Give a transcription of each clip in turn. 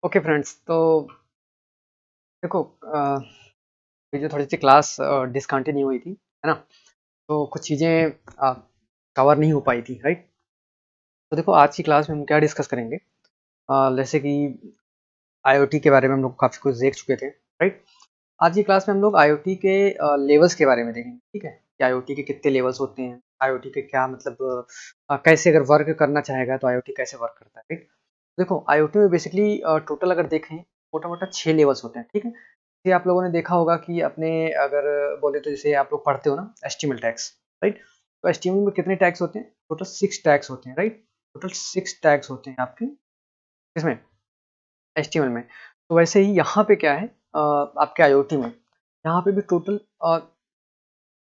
Okay friends, तो देखो, ये जो थोड़ी सी क्लास डिसकंटिन्यू हुई थी, है ना? तो कुछ चीज़ें कवर नहीं हो पाई थी, राइट? तो देखो, आज की क्लास में हम क्या डिस्कस करेंगे। जैसे कि आईओटी के बारे में हम लोग काफ़ी कुछ देख चुके थे, राइट? आज की क्लास में हम लोग आईओटी के लेवल्स के बारे में देखेंगे, ठीक है? कि आईओटी के कितने लेवल्स होते हैं, आईओटी के क्या मतलब, कैसे अगर वर्क करना चाहेगा तो आईओटी कैसे वर्क करता है, राइट? देखो, आईओटी में बेसिकली टोटल अगर देखें, मोटा-मोटा 6 लेवल्स होते हैं, ठीक है? ये आप लोगों ने देखा होगा कि अपने अगर बोले तो जैसे आप लोग पढ़ते हो ना एचटीएमएल टैग्स, राइट? तो एचटीएमएल में कितने टैग्स होते हैं? टोटल 6 टैग्स होते हैं, राइट? टोटल 6 टैग्स होते हैं आपके किसमें? एचटीएमएल में। तो वैसे ही यहाँ पे क्या है, आपके आईओटी में, यहाँ पे भी टोटल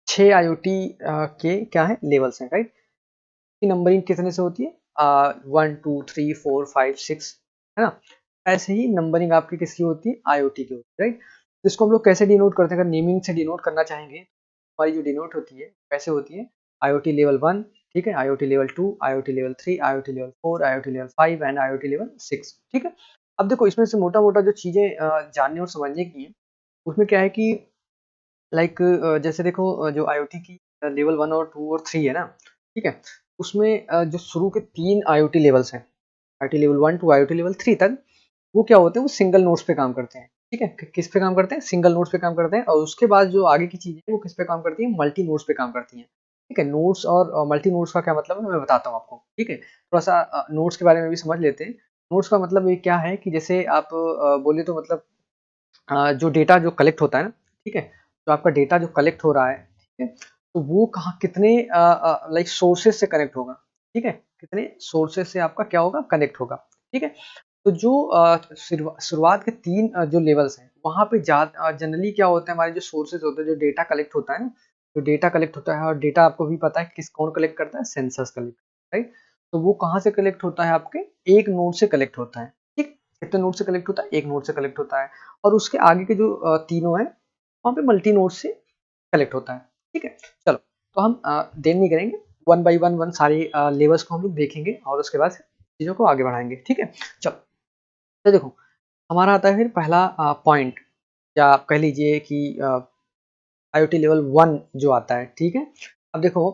6 आईओटी के क्या है लेवल्स हैं, राइट? की नंबरिंग कितने से होती है? 1 2 3 4 5 6, है ना? ऐसे ही नंबरिंग आपकी किसकी होती है? आईओटी की होती है, राइट? तो इसको हम लोग कैसे डिनोट करते हैं? अगर नेमिंग से डिनोट करना चाहेंगे, हमारी जो डिनोट होती है कैसे होती है? आईओटी लेवल 1, ठीक है? IoT level 2, IoT level 3, IoT level 4, IoT level 5 and IoT level 6, ठीक है? अब देखो, इसमें से मोटा-मोटा जो चीज़ें जानने और समझने की है, उसमें क्या है कि लाइक जैसे देखो, जो आईओटी की लेवल 1 और 2 और 3 है ना, ठीक है? उसमें जो शुरू के 3 आईओटी लेवल्स हैं, IoT level 1 to IoT level 3 तक, वो क्या होते हैं? वो सिंगल नोड्स पे काम करते हैं, ठीक है? किस पे काम करते हैं? सिंगल नोड्स पे काम करते हैं, और उसके बाद जो आगे की चीज़ें हैं वो किस पे काम करती हैं? मल्टी नोड्स पे काम करती हैं, ठीक है? नोड्स और मल्टी नोड्स का क्या मतलब है मैं बताता हूँ आपको, ठीक है? थोड़ा-सा नोड्स के बारे में भी समझ लेते हैं। नोड्स का मतलब ये क्या है कि जैसे आप बोले तो मतलब जो डेटा जो कलेक्ट होता है ना, ठीक है? तो आपका डेटा जो कलेक्ट हो रहा है, ठीक है? तो वो कहाँ कितने लाइक सोर्सेज़ से कनेक्ट होगा, ठीक है? कितने सोर्सेज़ से आपका क्या होगा? कनेक्ट होगा, ठीक है? तो जो शुरुआत के 3 जो लेवल्स हैं, वहाँ पे जनरली क्या होता है, हमारे जो सोर्सेज़ होते हैं, जो डेटा कलेक्ट होता है ना, जो डेटा कलेक्ट होता है, और डेटा आपको भी पता है कौन कलेक्ट करता है? Sensors collect, right? तो वो कहाँ से कलेक्ट होता है? आपके एक नोड से कलेक्ट होता है, ठीक? कितने नोड से कलेक्ट होता है? एक नोड से कलेक्ट होता है, और उसके आगे के जो तीनों हैं, वहाँ पे मल्टी नोड से कलेक्ट होता है, ठीक है? चलो, तो हम देर नहीं करेंगे, वन बाय वन सारे लेवल्स को हम लोग देखेंगे और उसके बाद चीज़ों को आगे बढ़ाएँगे, ठीक है? चलो, तो देखो, हमारा आता है फिर पहला पॉइंट, या आप कह लीजिए कि आईओटी लेवल 1 जो आता है, ठीक है? अब देखो,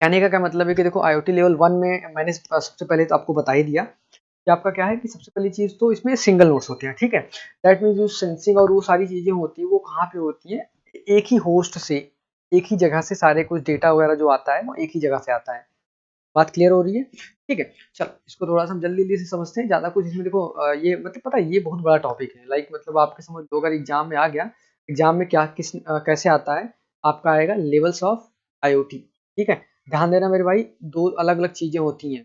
कहने का क्या मतलब है कि देखो, आईओटी लेवल 1 में मैंने सबसे पहले तो आपको बता ही दिया कि आपका क्या है कि सबसे पहली चीज़ तो इसमें सिंगल नोड्स होते हैं, ठीक है? दैट मीन्स जो सेंसिंग और वो सारी चीज़ें होती हैं, वो कहाँ पे होती हैं? एक ही होस्ट से, एक ही जगह से सारे कुछ डेटा वगैरह जो आता है, वो एक ही जगह से आता है। बात क्लियर हो रही है? ठीक है, चलो इसको थोड़ा-सा हम जल्दी-जल्दी से समझते हैं, ज़्यादा कुछ इसमें देखो, ये मतलब पता है ये बहुत बड़ा टॉपिक है, लाइक मतलब आपके समझ लो अगर एग्ज़ाम में आ गया, एग्ज़ाम में कैसे आता है, आपका आएगा लेवल्स ऑफ आईओटी, ठीक है? ध्यान देना मेरे भाई, 2 अलग-अलग चीज़ें होती हैं,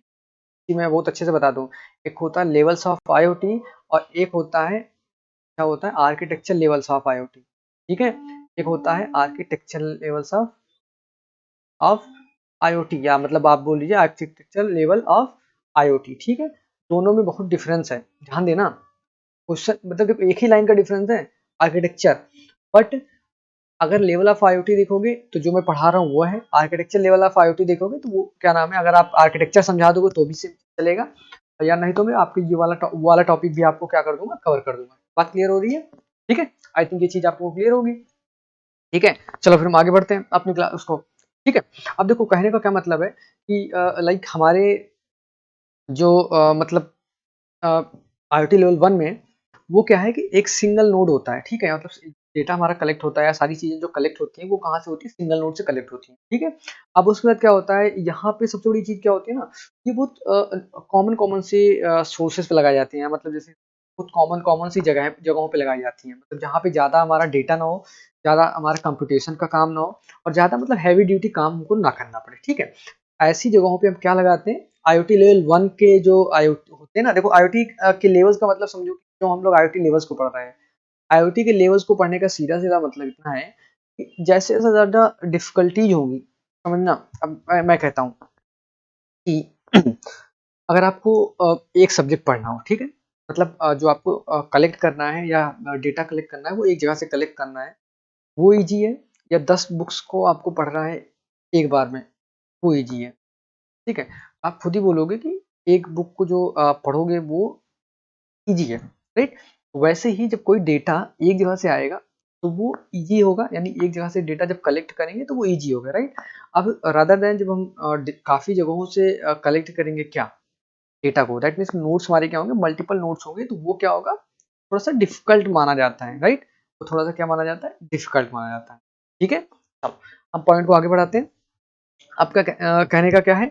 कि मैं बहुत अच्छे से बता दूँ। एक होता है लेवल्स ऑफ आईओटी, और एक होता है क्या होता है? आर्किटेक्चर लेवल्स ऑफ आईओटी, ठीक है? एक होता है आर्किटेक्चर लेवल्स ऑफ आईओटी, या मतलब आप बोल लीजिए आर्किटेक्चर लेवल ऑफ आईओटी, ठीक है? दोनों में बहुत डिफरेंस है, ध्यान देना। क्वेश्चन मतलब देखो, एक ही लाइन का डिफरेंस है, आर्किटेक्चर, बट अगर लेवल ऑफ आईओटी देखोगे तो जो मैं पढ़ा रहा हूँ वो है, आर्किटेक्चर लेवल ऑफ आईओटी देखोगे तो वो क्या नाम है, अगर आप आर्किटेक्चर समझा दोगे तो भी चलेगा, या नहीं तो मैं आपके ये वो वाला टॉपिक भी आपको क्या कर दूंगा, कवर कर दूंगा। बात क्लियर हो रही है? ठीक है, आई थिंक ये चीज आपको क्लियर होगी। ठीक है, चलो फिर हम आगे बढ़ते हैं अपनी क्लास उसको। ठीक है, अब देखो, कहने का क्या मतलब है कि लाइक हमारे जो मतलब आईओटी लेवल 1 में वो क्या है कि एक सिंगल नोड होता है, ठीक है? मतलब डेटा हमारा कलेक्ट होता है, या सारी चीज़ें जो कलेक्ट होती हैं, वो कहाँ से होती है? सिंगल नोड से कलेक्ट होती हैं, ठीक है? अब उसके बाद क्या होता है, यहाँ पे सबसे बड़ी चीज़ क्या होती है ना, ये बहुत कॉमन से सोर्सेज़ पे लगाई जाती हैं, मतलब जैसे बहुत कॉमन सी जगहों पे लगाई जाती हैं, मतलब जहाँ पे ज़्यादा हमारा डेटा ना हो, ज़्यादा हमारा कंप्यूटेशन का काम ना हो, और ज़्यादा मतलब हैवी ड्यूटी काम हमको ना करना पड़े, ठीक है? ऐसी जगहों पे हम क्या लगाते हैं, आईओटी लेवल 1 के जो आईओटी होते हैं ना, देखो आईओटी के लेवल्स का मतलब समझो, जो हम लोग आईओटी लेवल्स को पढ़ रहे हैं, आईओटी के लेवल्स को पढ़ने का सीधा-सीधा मतलब इतना है कि जैसे-जैसे ज़्यादा डिफ़िकल्टीज़ होंगी, समझना। अब मैं कहता हूँ कि अगर आपको एक सब्जेक्ट पढ़ना हो, ठीक है? मतलब जो आपको कलेक्ट करना है, या डेटा कलेक्ट करना है, वो एक जगह से कलेक्ट करना है, वो ईज़ी है, या 10 बुक्स को आपको पढ़ना है एक बार में, वो ईज़ी है, ठीक है? आप खुद ही बोलोगे कि एक बुक को जो पढ़ोगे वो ईजी है, राइट। वैसे ही जब कोई डेटा एक जगह से आएगा तो वो ईजी होगा, यानी एक जगह से डेटा जब कलेक्ट करेंगे तो वो ईजी होगा, राइट। अब रादर देन जब हम काफ़ी जगहों से कलेक्ट करेंगे क्या डेटा को, दैट मीन्स नोट्स हमारे क्या होंगे, मल्टीपल नोट्स होंगे, तो वो क्या होगा, थोड़ा सा डिफिकल्ट माना जाता है, राइट। तो थोड़ा सा क्या माना जाता है, डिफिकल्ट माना जाता है, ठीक है। अब हम पॉइंट को आगे बढ़ाते हैं। आपका कहने का क्या है,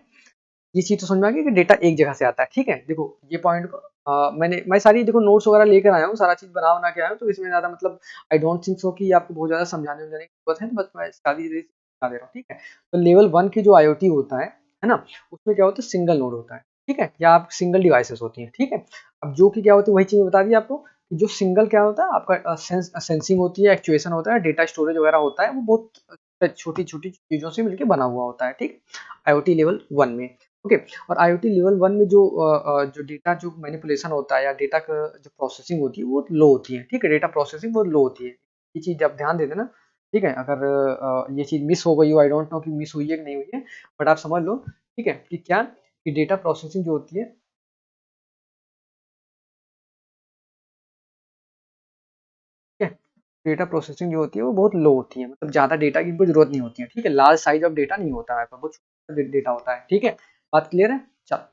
ये चीज़ तो समझ में आ गई कि डेटा एक जगह से आता है, ठीक है। देखो ये पॉइंट को मैं सारी देखो नोट्स वगैरह लेकर आया हूँ, सारा चीज़ बना के आया हूँ, तो इसमें ज़्यादा मतलब आई डोंट थिंक सो कि आपको बहुत ज़्यादा समझाने वमझाने की जरूरत है, तो बस मैं सारी चीज़ें बता दे रहा हूँ, ठीक है। तो लेवल 1 की जो IoT होता है ना, उसमें क्या होता है, सिंगल नोड होता है, ठीक है, या आप सिंगल डिवाइसेस होती हैं, ठीक है। अब जो कि क्या होती है, वही चीज़ बता दी आपको कि जो सिंगल क्या होता है आपका, सेंसिंग होती है, एक्चुएशन होता है, डेटा स्टोरेज वगैरह होता है, वो बहुत छोटी-छोटी चीज़ों से मिलके बना हुआ होता है, ठीक। IoT लेवल 1 में, ओके। और IoT लेवल 1 में जो डेटा जो मैनिपुलेशन होता है या डेटा का जो प्रोसेसिंग होती है वो लो होती है, ठीक है, डेटा प्रोसेसिंग बहुत लो होती है। ये चीज़ आप ध्यान दे देना, ठीक है। अगर ये चीज़ मिस हो गई हो, आई डोंट नो कि मिस हुई है कि नहीं हुई है, बट आप समझ लो, ठीक है, कि क्या कि डेटा प्रोसेसिंग जो होती है, ठीक है, डेटा प्रोसेसिंग जो होती है वो बहुत लो होती है, मतलब ज़्यादा डेटा की इनको जरूरत नहीं होती है, ठीक है। लार्ज साइज ऑफ डेटा नहीं होता है, बहुत छोटा डेटा होता है, ठीक है। बात क्लियर है, चलो।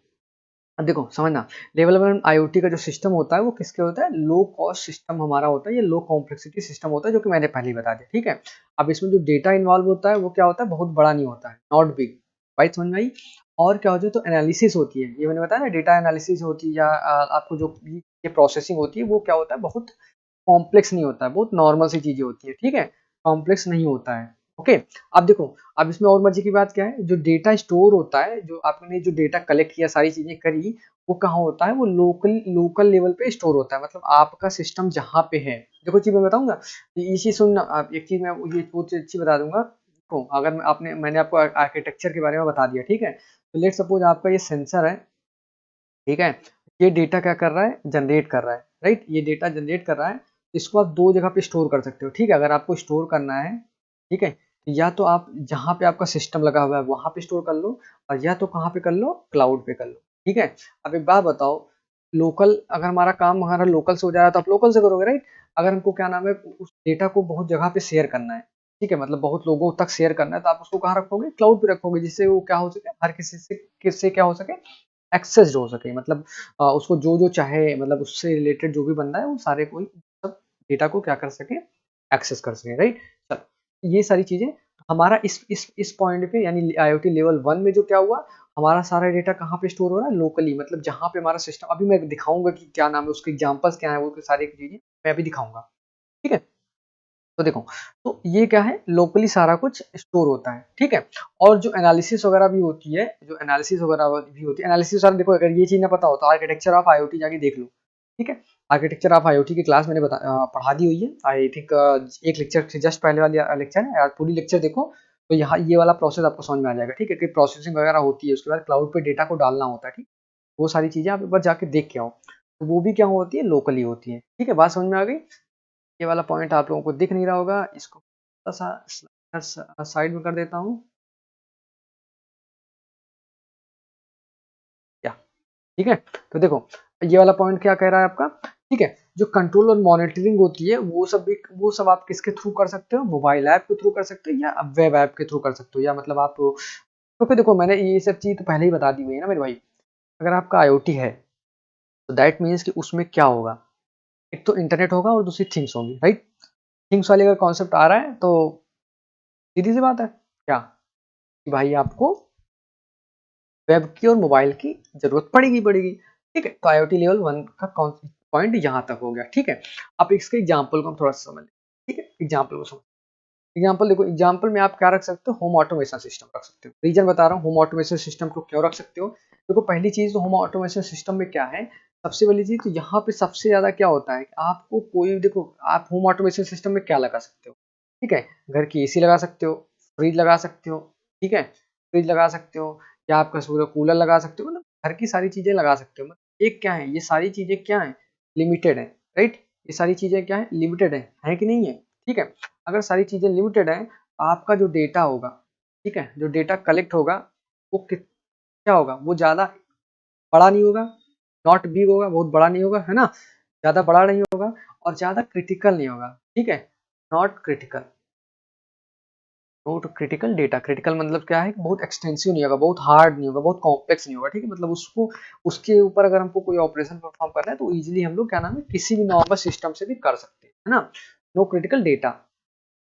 अब देखो समझना, लेवल 1 IoT का जो सिस्टम होता है वो किसके होता है, लो कॉस्ट सिस्टम हमारा होता है, ये लो कॉम्प्लेक्सिटी सिस्टम होता है, जो कि मैंने पहले ही बता दिया, ठीक है। अब इसमें जो डेटा इन्वॉल्व होता है वो क्या होता है, बहुत बड़ा नहीं होता है, नॉट बिग, बात समझ में आई। और क्या होता है, तो एनालिसिस होती है, ये मैंने बताया ना, डेटा एनालिसिस होती है, या आपको जो ये प्रोसेसिंग होती है वो क्या होता है, बहुत कॉम्प्लेक्स नहीं होता है, बहुत नॉर्मल सी चीजें होती है, ठीक है, कॉम्प्लेक्स नहीं होता है, ओके। अब देखो, अब इसमें और मजे की बात क्या है, जो डेटा स्टोर होता है, जो आपने जो डेटा कलेक्ट किया, सारी चीजें करी, वो कहाँ होता है, वो लोकल लोकल लेवल पे स्टोर होता है, मतलब आपका सिस्टम जहाँ पे है। देखो चीज मैं बताऊंगा, ये चीज सुनना, आप एक चीज मैं ये बहुत अच्छी बता दूंगा को, अगर मैंने आपको आर्किटेक्चर के बारे में बता दिया, ठीक है। तो लेट सपोज आपका ये सेंसर है, ठीक है, ये डेटा क्या कर रहा है, जनरेट कर रहा है, राइट, ये डेटा जनरेट कर रहा है, इसको आप दो जगह पे स्टोर कर सकते हो, ठीक है, अगर आपको स्टोर करना है, ठीक है, या तो आप जहाँ पे आपका सिस्टम लगा हुआ है वहां पे स्टोर कर लो, और या तो कहाँ पे कर लो, क्लाउड पे कर लो, ठीक है। अब एक बात बताओ, लोकल अगर हमारा काम हमारा लोकल से हो जा रहा है तो आप लोकल से करोगे, राइट। अगर हमको क्या नाम है, उस डेटा को बहुत जगह पे शेयर करना है, ठीक है, मतलब बहुत लोगों तक शेयर करना है, तो आप उसको कहाँ रखोगे, क्लाउड पे रखोगे, जिससे वो क्या हो सके, हर किसी से किससे क्या हो सके, एक्सेस हो सके, मतलब उसको जो जो चाहे, मतलब उससे रिलेटेड जो भी बंदा है वो सारे कोई सब डेटा को क्या कर सके, एक्सेस कर सके, राइट। चलो ये सारी चीजें हमारा इस पॉइंट पे, यानी IoT लेवल 1 में जो क्या हुआ, हमारा सारा डेटा कहाँ पे स्टोर हो रहा है, लोकली, मतलब जहाँ पे हमारा सिस्टम, अभी मैं दिखाऊंगा कि क्या नाम है, उसके एग्जांपल्स क्या है, वो सारी चीजें मैं अभी दिखाऊंगा, ठीक है। तो देखो, तो ये क्या है, लोकली सारा कुछ स्टोर होता है, ठीक है। और जो एनालिसिस वगैरह भी होती है, जो एनालिसिस वगैरह भी होती है, एनालिसिस सारा देखो, अगर ये चीज ना पता हो तो आर्किटेक्चर ऑफ IoT जाके देख लो, ठीक है। आर्किटेक्चर ऑफ IoT की क्लास मैंने पढ़ा दी हुई है, आई थिंक एक लेक्चर से जस्ट पहले वाली लेक्चर है यार, पूरी लेक्चर देखो, तो यहाँ ये वाला प्रोसेस आपको समझ में आ जाएगा, ठीक है, कि प्रोसेसिंग वगैरह होती है, उसके बाद क्लाउड पे डेटा को डालना होता है, ठीक। वो सारी चीजें आप एक बार जाके देख के आओ, तो वो भी क्या होती है, लोकली होती है, ठीक है, बात समझ में आ गई। ये वाला पॉइंट आप लोगों को दिख नहीं रहा होगा, इसको थोड़ा सा साइड में कर देता हूँ, क्या, ठीक है। तो देखो, ये वाला पॉइंट क्या कह रहा है आपका, ठीक है, जो कंट्रोल और मॉनिटरिंग होती है वो सब आप किसके थ्रू कर सकते हो, मोबाइल ऐप के थ्रू कर सकते हो, या वेब ऐप के थ्रू कर सकते हो, या मतलब आप, तो फिर देखो मैंने ये सब चीज तो पहले ही बता दी हुई है ना मेरे भाई। अगर आपका IoT है तो दैट मीन्स कि उसमें क्या होगा, एक तो इंटरनेट होगा और दूसरी थिंग्स होगी, राइट। थिंग्स वाले का कॉन्सेप्ट आ रहा है तो सीधी सी बात है क्या, कि भाई आपको वेब की और मोबाइल की जरूरत पड़ेगी, ठीक है। तो IoT लेवल 1 का पॉइंट यहाँ तक हो गया, ठीक है। अब इसके एग्जाम्पल को हम थोड़ा सा समझ, ठीक है, एग्जाम्पल को समझ। एग्जाम्पल देखो, एग्जाम्पल में आप क्या रख सकते हो, होम ऑटोमेशन सिस्टम रख सकते हो, रीजन बता रहा हूँ, होम ऑटोमेशन सिस्टम को क्यों रख सकते हो। देखो पहली चीज तो होम ऑटोमेशन सिस्टम में क्या है, सबसे पहली चीज तो यहाँ पे सबसे ज्यादा क्या होता है कि आपको कोई, देखो आप होम ऑटोमेशन सिस्टम में क्या लगा सकते हो, ठीक है, घर की AC लगा सकते हो, फ्रिज लगा सकते हो, ठीक है, फ्रिज लगा सकते हो, या आपका सूर्य कूलर लगा सकते हो, मतलब घर की सारी चीजें लगा सकते हो, मतलब एक क्या है, ये सारी चीजें क्या है, लिमिटेड है, राइट। ये सारी चीजें क्या है, लिमिटेड है कि नहीं है, ठीक है। अगर सारी चीजें लिमिटेड है, आपका जो डेटा होगा, ठीक है, जो डेटा कलेक्ट होगा वो क्या होगा, वो ज्यादा बड़ा नहीं होगा, नॉट बिग होगा, बहुत बड़ा नहीं होगा, है ना, ज्यादा बड़ा नहीं होगा और ज्यादा क्रिटिकल नहीं होगा, ठीक है, not critical. Note critical data, critical मतलब क्या है, बहुत एक्सटेंसिव नहीं होगा, बहुत हार्ड नहीं होगा, बहुत कॉम्प्लेक्स नहीं होगा, ठीक है, मतलब उसको उसके ऊपर अगर हमको कोई ऑपरेशन परफॉर्म करना है तो इजीली हम लोग क्या नाम है किसी भी नॉर्मल सिस्टम से भी कर सकते हैं, है ना। नो क्रिटिकल डेटा,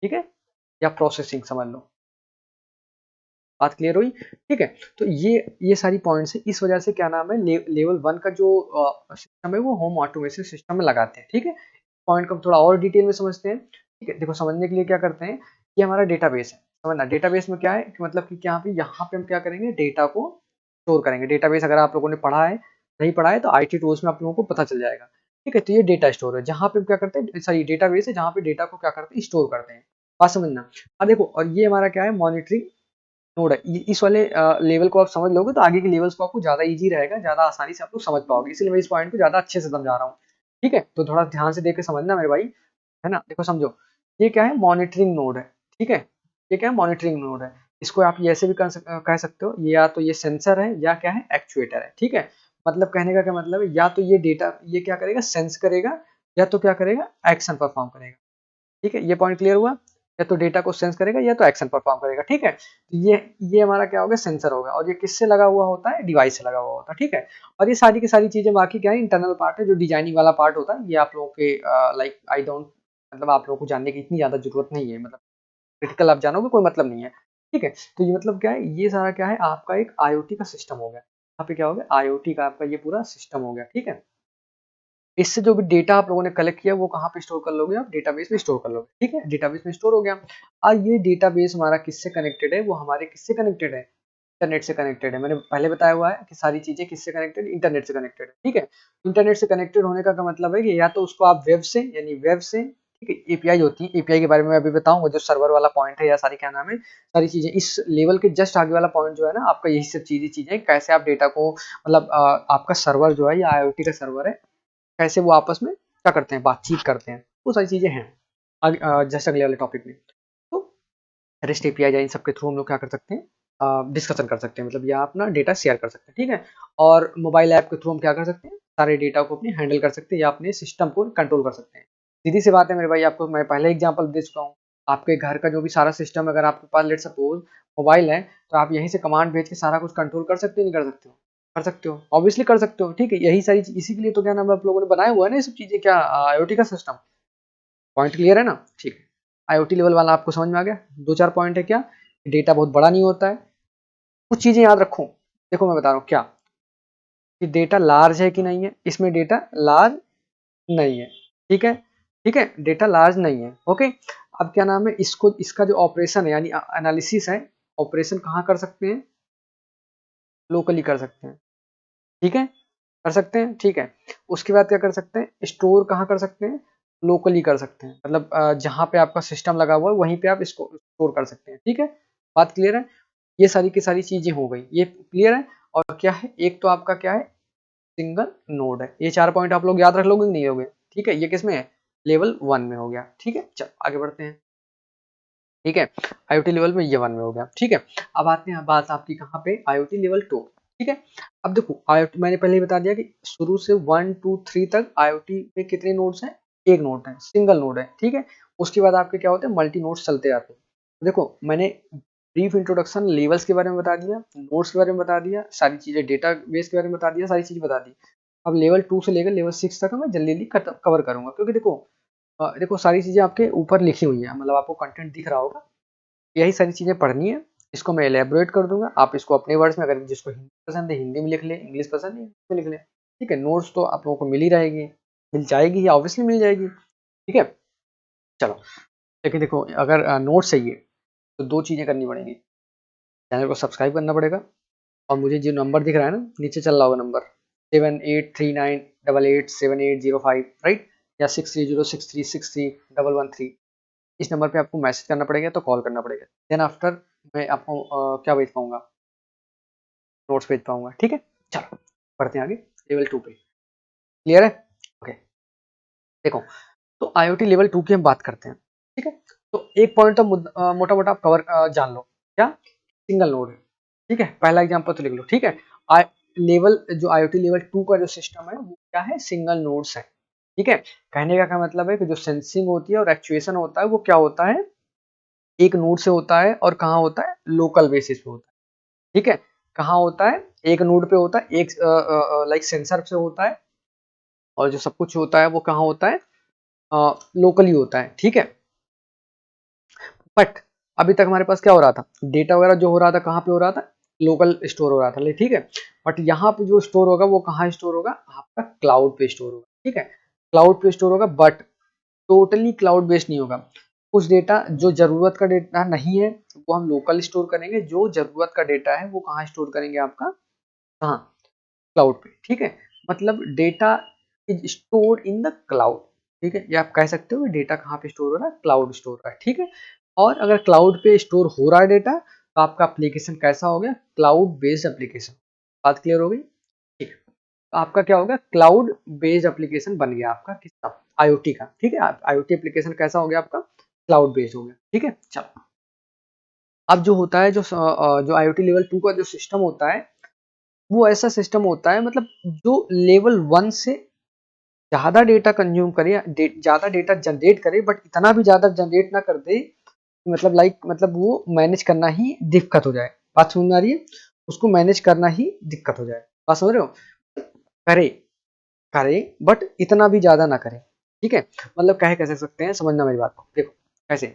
ठीक है, या प्रोसेसिंग समझ लो, बात क्लियर हुई, ठीक है। तो ये सारी पॉइंट्स है, इस वजह से क्या नाम है लेवल 1 का जो सिस्टम है वो होम ऑटोमेशन सिस्टम में लगाते हैं, ठीक है। पॉइंट को हम थोड़ा और डिटेल में समझते हैं, ठीक है। देखो समझने के लिए क्या करते हैं, ये हमारा डेटाबेस है, समझना डेटाबेस में क्या है कि मतलब कि क्या पे यहाँ पे हम क्या करेंगे, डेटा को स्टोर करेंगे। डेटाबेस अगर आप लोगों ने पढ़ा है, नहीं पढ़ा है तो आईटी टूल्स में आप लोगों को पता चल जाएगा, ठीक है। तो ये डेटा स्टोर है जहाँ पे हम क्या करते हैं, सॉरी डेटाबेस है जहाँ पे डेटा को क्या करते हैं, स्टोर करते हैं, बात समझना। अब देखो और ये हमारा क्या है, मॉनिटरिंग नोड है। इस वाले लेवल को आप समझ लोगे तो आगे के लेवल्स को आपको ज्यादा इजी रहेगा, ज्यादा आसानी से आप लोग समझ पाओगे, इसलिए मैं इस पॉइंट को ज्यादा अच्छे से समझा रहा हूँ, ठीक है। तो थोड़ा ध्यान से देख के समझना मेरे भाई, है ना। देखो समझो, ये क्या है, मॉनिटरिंग नोड है, ठीक है। ये क्या है, मॉनिटरिंग नोड है। इसको आप ये ऐसे भी कह सकते हो, ये या तो ये सेंसर है या क्या है, एक्चुएटर है, ठीक है। मतलब कहने का क्या मतलब है, या तो ये डेटा ये क्या करेगा, सेंस करेगा, या तो क्या करेगा, एक्शन परफॉर्म करेगा, ठीक है। ये पॉइंट क्लियर हुआ, या तो डेटा को सेंस करेगा या तो एक्शन परफॉर्म करेगा, ठीक है। तो ये हमारा क्या होगा, सेंसर होगा, और ये किससे लगा हुआ होता है, डिवाइस से लगा हुआ होता है, ठीक है। और ये सारी की सारी चीजें बाकी क्या है, इंटरनल पार्ट है, जो डिजाइनिंग वाला पार्ट होता है, ये आप लोगों के लाइक आई डोंट, मतलब आप लोगों को जानने की इतनी ज्यादा जरूरत नहीं है, मतलब क्रिटिकल आप जानोगे कोई मतलब नहीं है, ठीक है। तो ये मतलब क्या है, ये सारा क्या है, आपका एक आईओटी का सिस्टम हो गया, यहाँ पे क्या हो गया, आईओटी का आपका ये पूरा सिस्टम हो गया, ठीक है। इससे जो भी डेटा आप लोगों ने कलेक्ट किया वो कहाँ पे स्टोर कर लोगे, आप डेटाबेस में स्टोर कर लोगे, ठीक है, डेटाबेस में स्टोर हो गया। और ये डेटाबेस हमारा किससे कनेक्टेड है, वो हमारे किससे कनेक्टेड है, इंटरनेट से कनेक्टेड है। मैंने पहले बताया हुआ है कि सारी चीजें किससे कनेक्टेड, इंटरनेट से कनेक्टेड है, ठीक है। इंटरनेट से कनेक्टेड होने का मतलब है कि या तो उसको आप वेब से, यानी वेब से, ठीक है, एपीआई होती है, एपीआई के बारे में मैं अभी बताऊंगा, जो सर्वर वाला पॉइंट है या सारी क्या नाम है, सारी चीजें इस लेवल के जस्ट आगे वाला पॉइंट जो है ना आपका, यही सब चीजें कैसे आप डेटा को मतलब आपका सर्वर जो है या आईओटी का सर्वर है, कैसे वो आपस में क्या करते हैं, बातचीत करते हैं, वो सारी चीजें हैं जैसे अगले वाले टॉपिक में। तो रेस्ट एपीआई या इन सब के थ्रू हम लोग क्या कर सकते हैं, डिस्कशन कर सकते हैं, मतलब या अपना डेटा शेयर कर सकते हैं, ठीक है। और मोबाइल ऐप के थ्रू हम क्या कर सकते हैं, सारे डेटा को अपने हैंडल कर सकते हैं या अपने सिस्टम को कंट्रोल कर सकते हैं। सीधी सी बात है मेरे भाई, आपको मैं पहले एग्जांपल दे चुका हूँ, आपके घर का जो भी सारा सिस्टम अगर आपके पास लेट सपोज मोबाइल है, तो आप यहीं से कमांड भेज के सारा कुछ कंट्रोल कर सकते हो, नहीं कर सकते हो, कर सकते हो, ऑब्वियसली कर सकते हो, ठीक है। यही सारी इसी के लिए तो क्या नाम है आप लोगों ने बनाया हुआ है ना ये सब चीजें, क्या आईओटी का सिस्टम, पॉइंट क्लियर है ना, ठीक है। आईओटी लेवल वाला आपको समझ में आ गया, दो चार पॉइंट है क्या, डेटा बहुत बड़ा नहीं होता है, कुछ चीजें याद रखो। देखो मैं बता रहा हूँ क्या, कि डेटा लार्ज है कि नहीं है, इसमें डेटा लार्ज नहीं है, ठीक है, ठीक है, डेटा लार्ज नहीं है, ओके। अब क्या नाम है, इसको इसका जो ऑपरेशन है यानी एनालिसिस है, ऑपरेशन कहाँ कर सकते हैं, लोकली कर सकते हैं, ठीक है, कर सकते हैं, ठीक है। उसके बाद क्या कर सकते हैं, स्टोर कहाँ कर सकते हैं, लोकली कर सकते हैं, मतलब जहाँ पे आपका सिस्टम लगा हुआ है वहीं पे आप इसको स्टोर कर सकते हैं, ठीक है, बात क्लियर है। ये सारी की सारी चीजें हो गई, ये क्लियर है। और क्या है, एक तो आपका क्या है, सिंगल नोड है, ये चार पॉइंट आप लोग याद रख लोगे कि नहीं होगे, ठीक है। ये किसमें है, लेवल 1 में हो गया, ठीक है। चल आगे बढ़ते हैं, ठीक है। आईओटी लेवल में ये 1 में हो गया, ठीक है। अब आते हैं बात आपकी कहाँ पे, आईओटी लेवल 2, ठीक है। अब देखो आईओटी मैंने पहले ही बता दिया कि शुरू से 1 2 3 तक आईओटी में कितने नोड्स हैं, एक नोड है, सिंगल नोड है, ठीक है। उसके बाद आपके क्या होते हैं, मल्टी नोड्स चलते आते हैं। देखो मैंने ब्रीफ इंट्रोडक्शन लेवल्स के बारे में बता दिया, नोड्स के बारे में बता दिया, सारी चीजें डेटा बेस के बारे में बता दिया, सारी चीजें बता दी। अब लेवल 2 से लेकर लेवल 6 तक मैं जल्दी जल्दी कवर करूंगा, क्योंकि देखो देखो सारी चीजें आपके ऊपर लिखी हुई है, मतलब आपको कंटेंट दिख रहा होगा, यही सारी चीजें पढ़नी है। इसको मैं एलेबोरेट कर दूंगा, आप इसको अपने वर्ड्स में, अगर जिसको हिंदी पसंद है हिंदी में लिख ले, इंग्लिश पसंद है इंग्लिश में लिख ले, ठीक है। नोट्स तो आप लोगों को मिल ही रहेगी, मिल जाएगी या ऑब्वियसली मिल जाएगी, ठीक है। चलो, लेकिन देखो अगर नोट्स चाहिए तो दो चीजें करनी पड़ेंगी, चैनल को सब्सक्राइब करना पड़ेगा, और मुझे जो नंबर दिख रहा है ना नीचे चल रहा होगा नंबर 7839887805, राइट, या 6306363113, इस नंबर पे आपको मैसेज करना पड़ेगा तो कॉल करना पड़ेगा, देन आफ्टर मैं आपको क्या भेज पाऊंगा, नोट्स भेज पाऊंगा, ठीक है। चलो बढ़ते हैं आगे, लेवल 2 पे, क्लियर है, ओके। देखो तो आईओटी लेवल 2 की हम बात करते हैं, ठीक है। तो एक पॉइंट तो मोटा मोटा आप कवर जान लो, क्या, सिंगल नोड है, ठीक है, पहला एग्जांपल तो लिख लो, ठीक है। लेवल जो IoT लेवल 2 का जो सिस्टम है वो क्या है, सिंगल नोड्स है। ठीक है, कहने का क्या मतलब है कि जो सेंसिंग होती है और एक्चुएशन होता है वो क्या होता है, एक नोड से होता है और कहाँ होता है, लोकल बेसिस पे होता है। ठीक है, कहाँ होता है, एक नोड पे होता है, एक लाइक सेंसर से होता है, और जो सब कुछ होता है वो कहाँ होता है, लोकली होता है। ठीक है, बट अभी तक हमारे पास क्या हो रहा था, डेटा वगैरह जो हो रहा था कहाँ पे हो रहा था, लोकल स्टोर हो रहा था, ठीक है। बट यहाँ पे जो स्टोर होगा वो कहाँ स्टोर होगा, आपका क्लाउड पे स्टोर होगा। ठीक है, क्लाउड पे स्टोर होगा, बट टोटली क्लाउड बेस्ड नहीं होगा। कुछ डेटा जो जरूरत का डेटा नहीं है वो हम लोकल स्टोर करेंगे, जो जरूरत का डेटा है वो कहाँ स्टोर करेंगे, आपका कहाँ, क्लाउड पे। ठीक है, मतलब data is stored in the cloud. ठीक है, ये आप कह सकते हो डेटा कहाँ पे स्टोर हो रहा है, क्लाउड स्टोर हो रहा है। ठीक है, और अगर क्लाउड पे स्टोर हो रहा है डेटा तो आपका एप्लीकेशन कैसा हो गया, क्लाउड बेस्ड एप्लीकेशन। बात क्लियर हो गई। ठीक, तो आपका क्या होगा, क्लाउड बेस्ड एप्लीकेशन बन गया आपका, किसका, IoT का। ठीक है, IoT एप्लीकेशन कैसा हो गया आपका, क्लाउड बेस्ड हो गया। ठीक है, चलो अब जो होता है, जो IoT लेवल 2 का जो सिस्टम होता है वो ऐसा सिस्टम होता है, मतलब जो लेवल 1 से ज़्यादा डेटा कंज्यूम करे, ज़्यादा डेटा जनरेट करे, बट इतना भी ज़्यादा जनरेट ना कर दे, मतलब मतलब वो मैनेज करना ही दिक्कत हो जाए। बात समझ में आ रही है, उसको मैनेज करना ही दिक्कत हो जाए। बात समझ रहे हो, करे करे बट इतना भी ज़्यादा ना करे। ठीक है, मतलब कहे कैसे सकते हैं, समझना मेरी बात को, देखो कैसे,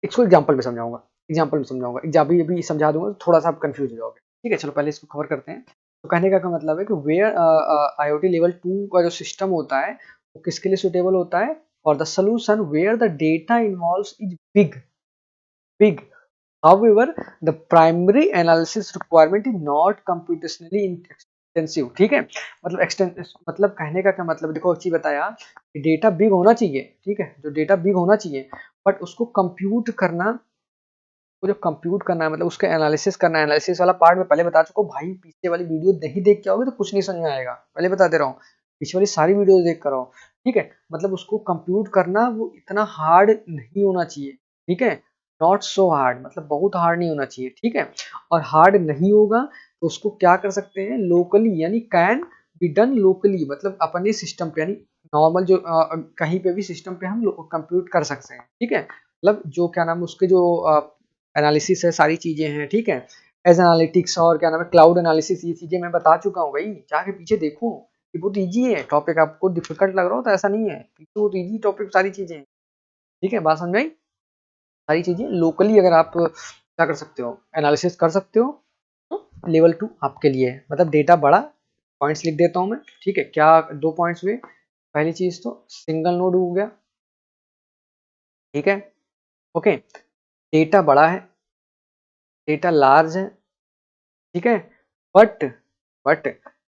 इसको एग्जाम्पल में समझाऊंगा, एग्जाम्पल अभी समझा दूंगा तो थोड़ा सा आप कंफ्यूज हो जाओगे। ठीक है, चलो पहले इसको कवर करते हैं। तो कहने का क्या मतलब है कि वेयर IoT लेवल 2 का जो सिस्टम होता है वो किसके लिए सुटेबल होता है, for the solution where the data involves is big. However, the primary analysis requirement is not computationally intensive। ठीक है, मतलब कहने का क्या मतलब, देखो अच्छी बताया कि डेटा बिग होना चाहिए। ठीक है, जो डेटा बिग होना चाहिए, बट उसको कंप्यूट करना, वो जो कंप्यूट करना है, मतलब उसका एनालिसिस करना है। एनालिसिस वाला पार्ट में पहले बता चुका हूँ भाई, पीछे वाली वीडियो नहीं देख के आओगे तो कुछ नहीं समझ में आएगा, पहले बता दे रहा हूँ, पीछे वाली सारी वीडियो देख कर आओ। ठीक है, मतलब उसको कंप्यूट करना वो इतना हार्ड नहीं होना चाहिए। ठीक है, नॉट सो हार्ड, मतलब बहुत हार्ड नहीं होना चाहिए। ठीक है, और हार्ड नहीं होगा तो उसको क्या कर सकते हैं, लोकली, यानी कैन बी डन लोकली, मतलब अपने सिस्टम पे, यानी नॉर्मल जो कहीं पे भी सिस्टम पे हम कंप्यूट कर सकते हैं। ठीक है, मतलब जो क्या नाम है उसके जो एनालिसिस है, सारी चीजें हैं। ठीक है, एज एनालिटिक्स और क्या नाम है क्लाउड एनालिसिस, ये चीजें मैं बता चुका हूँ भाई, जाके पीछे देखो, ये बहुत इजी है टॉपिक। आपको डिफिकल्ट लग रहा हो तो ऐसा नहीं है, पीछे बहुत इजी टॉपिक, सारी चीजें हैं। ठीक है, बात समझ में आई, सारी चीजें लोकली अगर आप क्या कर सकते हो, एनालिसिस कर सकते हो, तो लेवल 2 आपके लिए है। मतलब डेटा बड़ा, पॉइंट्स लिख देता हूँ मैं। ठीक है, क्या दो पॉइंट्स हुए, पहली चीज तो सिंगल नोड हो गया। ठीक है, ओके, डेटा बड़ा है, डेटा लार्ज है। ठीक है, बट बट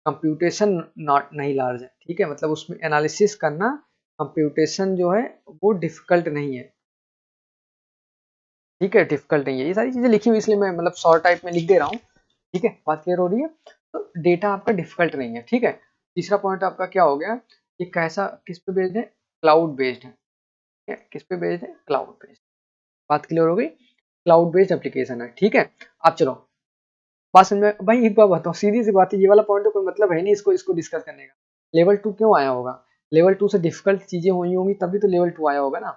कंप्यूटेशन नॉट नहीं लार्ज है। ठीक है, मतलब उसमें एनालिसिस करना, कंप्यूटेशन जो है वो डिफिकल्ट नहीं है। ठीक है, डिफिकल्ट नहीं है, ये सारी चीजें लिखी हुई इसलिए मैं मतलब शॉर्ट टाइप में लिख दे रहा हूँ। ठीक है, बात क्लियर हो रही है, तो डेटा आपका डिफिकल्ट नहीं है। ठीक है, तीसरा पॉइंट आपका क्या हो गया, ये कैसा, किस पे बेस्ड है, क्लाउड बेस्ड है। ठीक है, किस पे बेस्ड है, क्लाउड बेस्ड। बात क्लियर हो गई, क्लाउड बेस्ड एप्लीकेशन है। ठीक है, अब चलो बात समझ में, भाई एक बात बताओ, सीधी सी बात है, ये वाला पॉइंट तो कोई मतलब है नहीं इसको इसको डिस्कस करने का। लेवल 2 क्यों आया होगा, लेवल 2 से डिफिकल्ट चीजें हुई होंगी तभी तो लेवल 2 आया होगा ना।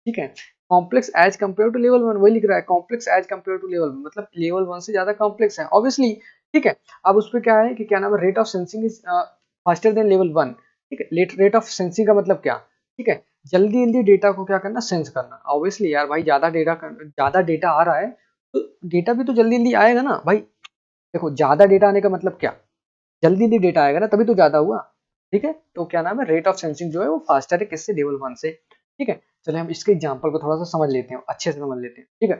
ठीक है, complex as compare to level 1, वही लिख रहा है, complex as compare to level 1, मतलब लेवल 1 से ज्यादा कॉम्प्लेक्स है ऑब्वियसली। ठीक है, अब उस पर क्या है कि क्या नाम है, rate of sensing is faster than level 1। ठीक है, रेट ऑफ सेंसिंग का मतलब क्या, ठीक है, जल्दी जल्दी डेटा को क्या करना, सेंस करना। ऑब्वियसली यार भाई, ज्यादा डेटा आ रहा है तो डेटा भी तो जल्दी जल्दी आएगा ना भाई। देखो ज्यादा डेटा आने का मतलब क्या, जल्दी जल्दी डेटा आएगा ना, तभी तो ज्यादा हुआ। ठीक है, तो क्या नाम है, रेट ऑफ सेंसिंग जो है वो फास्टर है, किससे, लेवल 1 से। ठीक है, चलिए हम इसके एग्जांपल को थोड़ा सा समझ लेते हैं, अच्छे से समझ लेते हैं। ठीक है,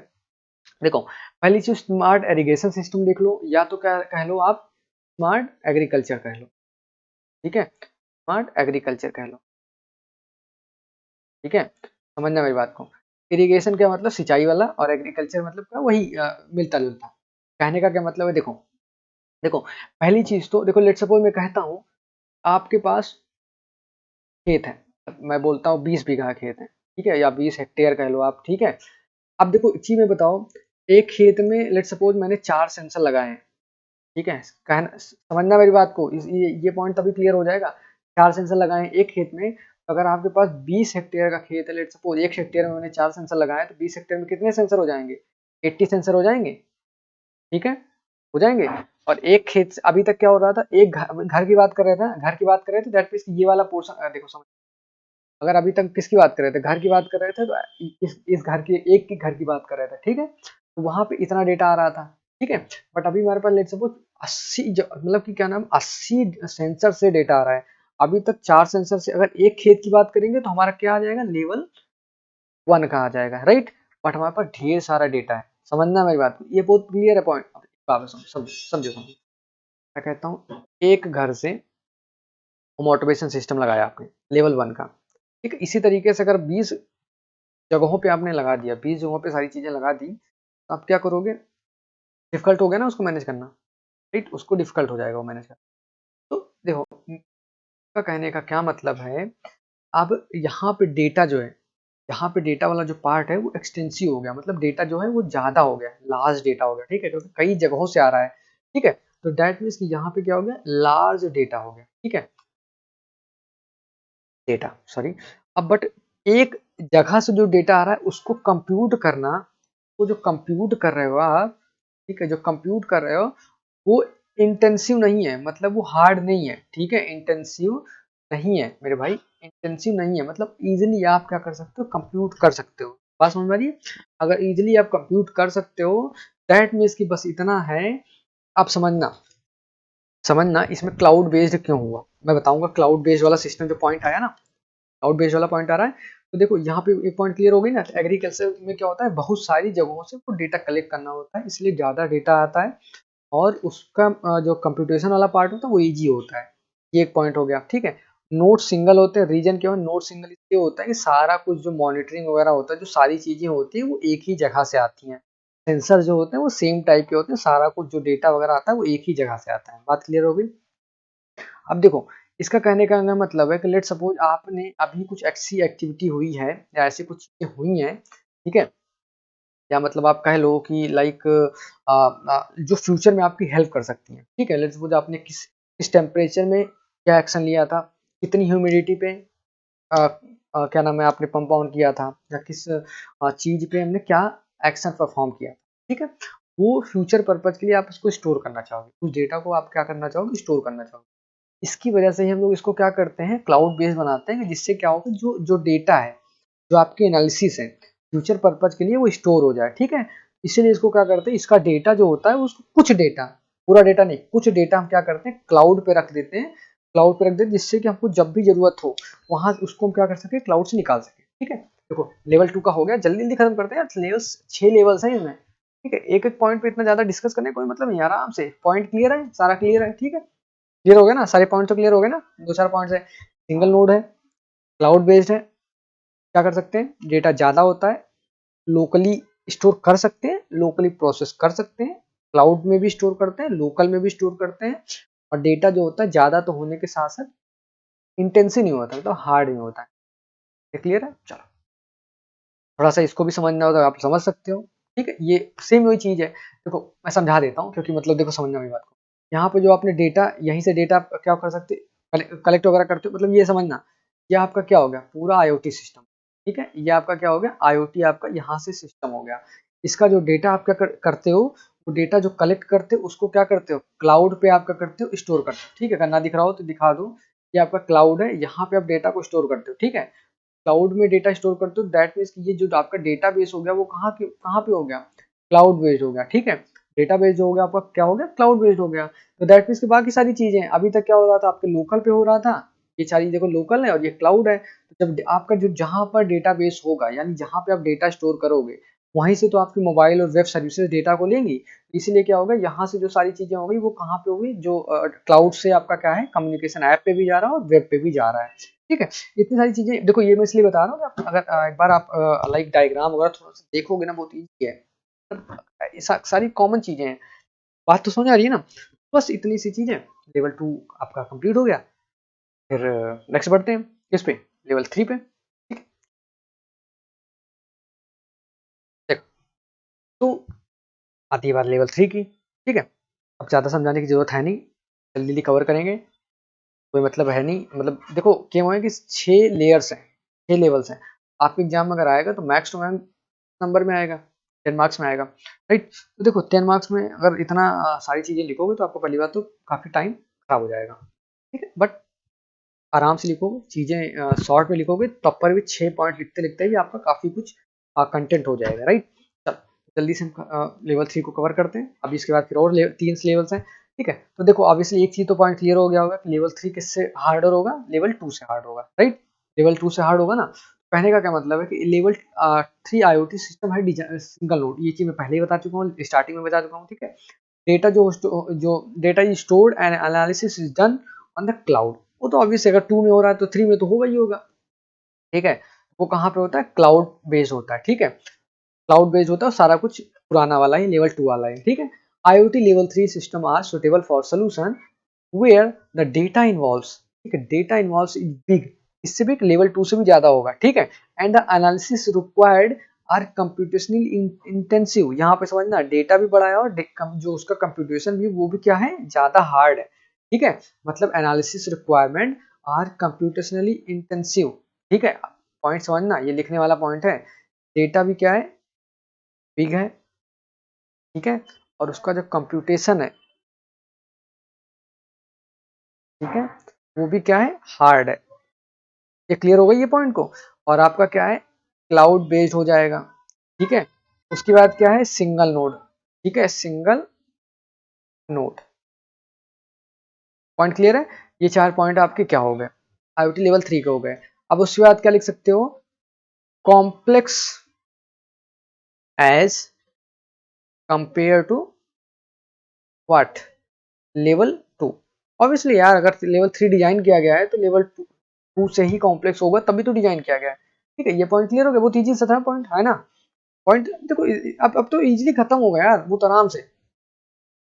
देखो पहली चीज, स्मार्ट एरीगेशन सिस्टम देख लो, या तो क्या कह लो आप, स्मार्ट एग्रीकल्चर कह लो। ठीक है, स्मार्ट एग्रीकल्चर कह लो। ठीक है, समझना मेरी बात को, इरिगेशन क्या मतलब सिंचाई वाला, और एग्रीकल्चर मतलब क्या, वही मिलता जुलता। कहने का क्या मतलब है, देखो देखो पहली चीज तो देखो, लेट सपोज मैं कहता हूँ आपके पास खेत है, मैं बोलता हूँ 20 बीघा खेत है। ठीक है, या 20 हेक्टेयर कह लो आप। ठीक है, अब देखो एक चीज में बताओ, एक खेत में लेट सपोज मैंने 4 सेंसर लगाए हैं, ठीक है, समझना मेरी बात को, ये पॉइंट तभी क्लियर हो जाएगा। 4 सेंसर लगाए हैं एक खेत में, तो अगर आपके पास 20 हेक्टेयर का खेत है, लेट सपोज 1 हेक्टेयर में मैंने 4 सेंसर लगाए, तो 20 हेक्टेयर में कितने सेंसर हो जाएंगे? 80 सेंसर हो जाएंगे, ठीक है, हो जाएंगे। और एक खेत से अभी तक क्या हो रहा था, एक घर की बात कर रहे थे, घर की बात कर रहे थे, दैट मीन्स ये वाला पोर्शन देखो समझ, अगर अभी तक किसकी बात कर रहे थे, घर की बात कर रहे थे, तो इस घर की, एक की घर की बात कर रहे थे, ठीक है, तो वहां पे इतना डेटा आ रहा था, ठीक है। बट अभी हमारे पास लेट सपोज 80, मतलब कि क्या नाम, 80 सेंसर से डेटा आ रहा है। अभी तक 4 सेंसर से अगर एक खेत की बात करेंगे तो हमारा क्या आ जाएगा, लेवल 1 का आ जाएगा, राइट। बट हमारे पास ढेर सारा डेटा है, समझना मेरी बात को, ये बहुत क्लियर है पॉइंट। समझो समझो समझो, मैं कहता हूँ एक घर से होम ऑटोमेशन सिस्टम लगाया आपने लेवल 1 का, ठीक है। इसी तरीके से अगर 20 जगहों पे आपने लगा दिया, 20 जगहों पे सारी चीजें लगा दी, तो आप क्या करोगे, डिफिकल्ट हो गया ना उसको मैनेज करना, राइट, उसको डिफिकल्ट हो जाएगा वो मैनेज करना। तो देखो, का कहने का क्या मतलब है, अब यहाँ पे डेटा जो है, यहाँ पे डेटा वाला जो पार्ट है वो एक्सटेंसिव हो गया, मतलब डेटा जो है वो ज्यादा हो गया, लार्ज डेटा हो गया, ठीक है, क्योंकि कई जगहों से आ रहा है, ठीक है। तो दैट मीन्स कि यहाँ पे क्या हो गया, लार्ज डेटा हो गया, ठीक है, डेटा सॉरी। अब बट एक जगह से जो डेटा आ रहा है उसको कंप्यूट करना, वो जो कंप्यूट कर रहे हो आप, ठीक है, जो कंप्यूट कर रहे हो वो इंटेंसिव नहीं है, मतलब वो हार्ड नहीं है, ठीक है, इंटेंसिव नहीं है मेरे भाई, इंटेंसिव नहीं है, मतलब इजीली आप क्या कर सकते हो, कंप्यूट कर सकते हो। बात समझ में आ रही है? अगर इजीली आप कंप्यूट कर सकते हो, दैट मीन्स कि बस इतना है, आप समझना, समझना इसमें क्लाउड बेस्ड क्यों हुआ, मैं बताऊंगा। क्लाउड बेस्ड वाला सिस्टम जो पॉइंट आया ना, क्लाउड बेस्ड वाला पॉइंट आ रहा है, तो देखो यहाँ पे एक पॉइंट क्लियर हो गई ना, एग्रीकल्चर में क्या होता है, बहुत सारी जगहों से वो डेटा कलेक्ट करना होता है, इसलिए ज्यादा डेटा आता है, और उसका जो कंप्यूटेशन वाला पार्ट होता है वो इजी होता है। ये एक पॉइंट हो गया, ठीक है। नोट सिंगल होते हैं, रीजन क्या है, नोट सिंगल इसलिए होता है कि सारा कुछ जो मॉनिटरिंग वगैरह होता है, जो सारी चीजें होती है वो एक ही जगह से आती हैं। सेंसर जो होते हैं वो सेम टाइप के होते हैं, सारा कुछ जो डेटा वगैरह आता है वो एक ही जगह से आता है। बात क्लियर हो गई? अब देखो, इसका कहने का मतलब है कि लेट सपोज आपने अभी कुछ ऐसी एक्टिविटी हुई है, या ऐसी कुछ चीजें हुई हैं, ठीक है, या मतलब आप कह लो कि लाइक जो फ्यूचर में आपकी हेल्प कर सकती हैं, ठीक है। लेट्स सपोज आपने किस टेम्परेचर में क्या एक्शन लिया था, कितनी ह्यूमिडिटी पे क्या नाम है आपने पंप ऑन किया था, या किस चीज पे हमने क्या एक्शन परफॉर्म किया, ठीक है। वो फ्यूचर पर्पज के लिए आप उसको स्टोर करना चाहोगे, उस डेटा को आप क्या करना चाहोगे, स्टोर करना चाहोगे। इसकी वजह से ही हम लोग इसको क्या करते हैं, क्लाउड बेस्ड बनाते हैं, कि जिससे क्या होगा, जो जो डेटा है, जो आपकी एनालिसिस है, फ्यूचर पर्पज के लिए वो स्टोर हो जाए, ठीक है। इसीलिए इसको क्या करते हैं, इसका डेटा जो होता है उसको कुछ डेटा, पूरा डेटा नहीं, कुछ डेटा हम क्या करते हैं, क्लाउड पे रख देते हैं, क्लाउड पे रख देते हैं, जिससे कि हमको जब भी जरूरत हो वहां उसको हम क्या कर सके, क्लाउड से निकाल सके, ठीक है। देखो लेवल 2 का हो गया, जल्दी जल्दी खत्म करते हैं, लेवल 6 लेवल्स है इसमें, ठीक है। एक एक पॉइंट पे इतना ज्यादा डिस्कस करने का कोई मतलब नहीं, आराम से पॉइंट क्लियर है, सारा क्लियर है, ठीक है। क्लियर हो गया ना, सारे पॉइंट तो क्लियर हो गए ना, दो चार पॉइंट्स है। सिंगल नोड है, क्लाउड बेस्ड है, क्या कर सकते हैं, डेटा ज्यादा होता है, लोकली स्टोर कर सकते हैं, लोकली प्रोसेस कर सकते हैं, क्लाउड में भी स्टोर करते हैं, लोकल में भी स्टोर करते हैं, और डेटा जो होता है ज्यादा तो होने के साथ साथ इंटेंसिव नहीं होता, मतलब हार्ड नहीं होता है। क्लियर है? चलो, थोड़ा सा इसको भी समझना होता है, आप समझ सकते हो, ठीक है। ये सेम वही चीज है, देखो मैं समझा देता हूँ, क्योंकि मतलब देखो समझना मेरी बात को, यहाँ पे जो आपने डेटा, यहीं से डेटा क्या कर सकते, कलेक्ट वगैरह करते हो, मतलब ये समझना, ये आपका क्या हो गया, पूरा आईओटी सिस्टम, ठीक है। ये आपका क्या हो गया, आईओटी आपका यहाँ से सिस्टम हो गया। इसका जो डेटा आप क्या करते हो, वो डेटा जो कलेक्ट करते हो उसको क्या करते हो, क्लाउड पे आप क्या करते हो, स्टोर करते हो, ठीक है। अगर ना दिख रहा हो तो दिखा दूं, ये आपका क्लाउड है, यहाँ पे आप डेटा को स्टोर करते हो, ठीक है। क्लाउड में डेटा स्टोर करते हो, दैट मीन्स ये जो आपका डेटा बेस हो गया वो कहाँ पे हो गया, क्लाउड बेस्ड हो गया, ठीक है। डेटा बेस्ड हो गया आपका, क्या हो गया, क्लाउड बेस्ड हो गया। तो दैट मीन्स की बाकी सारी चीजें अभी तक क्या हो रहा था, आपके लोकल पे हो रहा था, ये सारी देखो लोकल है और ये क्लाउड है। तो जब आपका जो जहां पर डेटा बेस होगा, यानी जहां पे आप डेटा स्टोर करोगे, वहीं से तो आपकी मोबाइल और वेब सर्विसेज डेटा को लेंगी, इसीलिए क्या होगा, यहाँ से जो सारी चीजें होगी वो कहाँ पे होगी, जो क्लाउड से आपका क्या है, कम्युनिकेशन ऐप पे भी जा रहा है और वेब पे भी जा रहा है, ठीक है। इतनी सारी चीजें देखो, ये मैं इसलिए बता रहा हूँ कि अगर एक बार आप लाइक डायग्राम वगैरह थोड़ा सा देखोगे ना, बहुत ईजी है, सारी कॉमन चीजें हैं। बात तो समझ आ रही है ना? बस इतनी सी चीजें, लेवल 2 आपका कंप्लीट हो गया। फिर नेक्स्ट बढ़ते हैं किस पे, लेवल 3 पे, ठीक है। देखो, तो आती है बात लेवल 3 की, ठीक है। अब ज़्यादा समझाने की ज़रूरत है नहीं, जल्दी-जल्दी कवर करेंगे, कोई मतलब है नहीं। मतलब देखो क्या हुआ है कि 6 लेयर्स हैं, 6 लेवल्स हैं। आपके एग्ज़ाम में अगर आएगा तो मैक्स टू मैक्स नंबर में आएगा, 10 मार्क्स में आएगा, राइट? तो देखो 10 मार्क्स में अगर इतना सारी चीज़ें लिखोगे तो आपको पहली बात तो काफ़ी टाइम खराब हो जाएगा, ठीक है? बट आराम से लिखोगे, चीज़ें शॉर्ट में लिखोगे तब पर भी 6 पॉइंट लिखते-लिखते ही आपका काफ़ी कुछ कंटेंट हो जाएगा, राइट? चलो, जल्दी से हम लेवल 3 को कवर करते हैं। अभी इसके बाद फिर और 3 लेवल्स हैं, ठीक है? तो देखो ऑब्वियसली एक चीज़ तो पॉइंट क्लियर हो गया होगा कि लेवल 3 किससे हार्डर होगा? लेवल 2 से हार्ड होगा, राइट? लेवल 2 से हार्ड होगा ना? कहने का क्या मतलब है कि लेवल 3 आईओटी सिस्टम है सिंगल नोड, ये चीज़ मैं पहले ही बता चुका हूँ, स्टार्टिंग में बता चुका हूँ, ठीक है? डेटा जो data is stored and analysis is done on the cloud. वो तो ऑब्वियस है, अगर 2 में हो रहा है तो 3 में तो होगा ही होगा, ठीक है? वो कहाँ पे होता है? क्लाउड बेस्ड होता है, ठीक है? क्लाउड बेस्ड होता है और सारा कुछ पुराना वाला ही लेवल 2 वाला है, ठीक है? IoT level 3 system are suitable for solution where the data involves, ठीक है? डेटा इन्वॉल्व्स इज बिग, इससे भी लेवल 2 से भी ज्यादा होगा, ठीक है? And the analysis required are computational intensive. यहाँ पे समझना डेटा भी बड़ा है और जो उसका कंप्यूटेशन भी वो भी क्या है? ज्यादा हार्ड है, ठीक है? मतलब analysis requirement are computationally intensive, ठीक है? पॉइंट समझना, ये लिखने वाला पॉइंट है। डेटा भी क्या है? बिग है, ठीक है? और उसका जो कंप्यूटेशन है, ठीक है, वो भी क्या है? हार्ड है। ये क्लियर हो गई ये पॉइंट को। और आपका क्या है? क्लाउड बेस्ड हो जाएगा, ठीक है? उसके बाद क्या है? सिंगल नोड, ठीक है? Single node. पॉइंट क्लियर है? ये 4 पॉइंट आपके क्या हो गए? IoT लेवल 3 के हो गए। अब उसके बाद क्या लिख सकते हो? Complex as compare to what? Level 2। Obviously यार, अगर लेवल 3 डिजाइन किया गया है तो लेवल 2 से ही कॉम्प्लेक्स होगा, तभी तो डिजाइन किया गया है, ठीक है? ये पॉइंट क्लियर हो गया, बहुत इजी सा था पॉइंट, है ना? पॉइंट देखो अब तो इजीली खत्म हो गया यार, बहुत आराम से,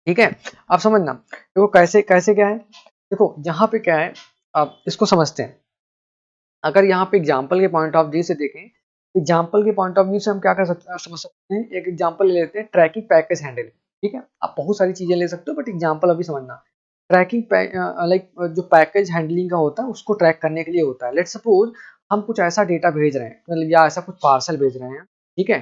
ठीक है? अब समझना देखो कैसे कैसे क्या है। देखो यहाँ पे क्या है, अब इसको समझते हैं। अगर यहाँ पे एग्जाम्पल के पॉइंट ऑफ व्यू से देखें, एग्जाम्पल के पॉइंट ऑफ व्यू से हम क्या कर सकते हैं, समझ सकते हैं। एक एग्जाम्पल ले लेते हैं, ट्रैकिंग पैकेज हैंडलिंग, ठीक है? आप बहुत सारी चीजें ले सकते हो बट एग्जाम्पल अभी समझना। ट्रैकिंग लाइक जो पैकेज हैंडलिंग का होता है उसको ट्रैक करने के लिए होता है। लेट्स सपोज हम कुछ ऐसा डेटा भेज रहे हैं, मतलब या ऐसा कुछ पार्सल भेज रहे हैं, ठीक है,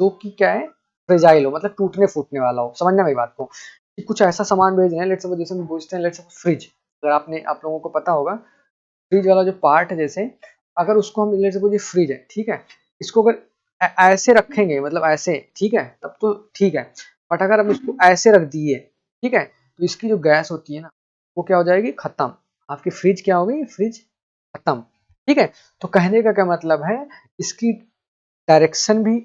जो कि क्या है? फ्रेजाइल हो, मतलब टूटने फूटने वाला हो। समझना मेरी बात को, कि कुछ ऐसा सामान भेज रहे हैं, लेट्स सपोज जैसे हम पूछते हैं, लेट्स सपोज फ्रिज। अगर आप लोगों को पता होगा, फ्रिज वाला जो पार्ट है, जैसे अगर उसको हम लेट्स सपोज ये फ्रिज है, ठीक है, इसको अगर ऐसे रखेंगे, मतलब ऐसे, ठीक है, तब तो ठीक है। बट अगर हम इसको ऐसे रख दिए, ठीक है, तो इसकी जो गैस होती है ना, वो क्या हो जाएगी? खत्म। आपकी फ्रिज क्या हो गई? फ्रिज खत्म, ठीक है? तो कहने का क्या मतलब है, इसकी डायरेक्शन भी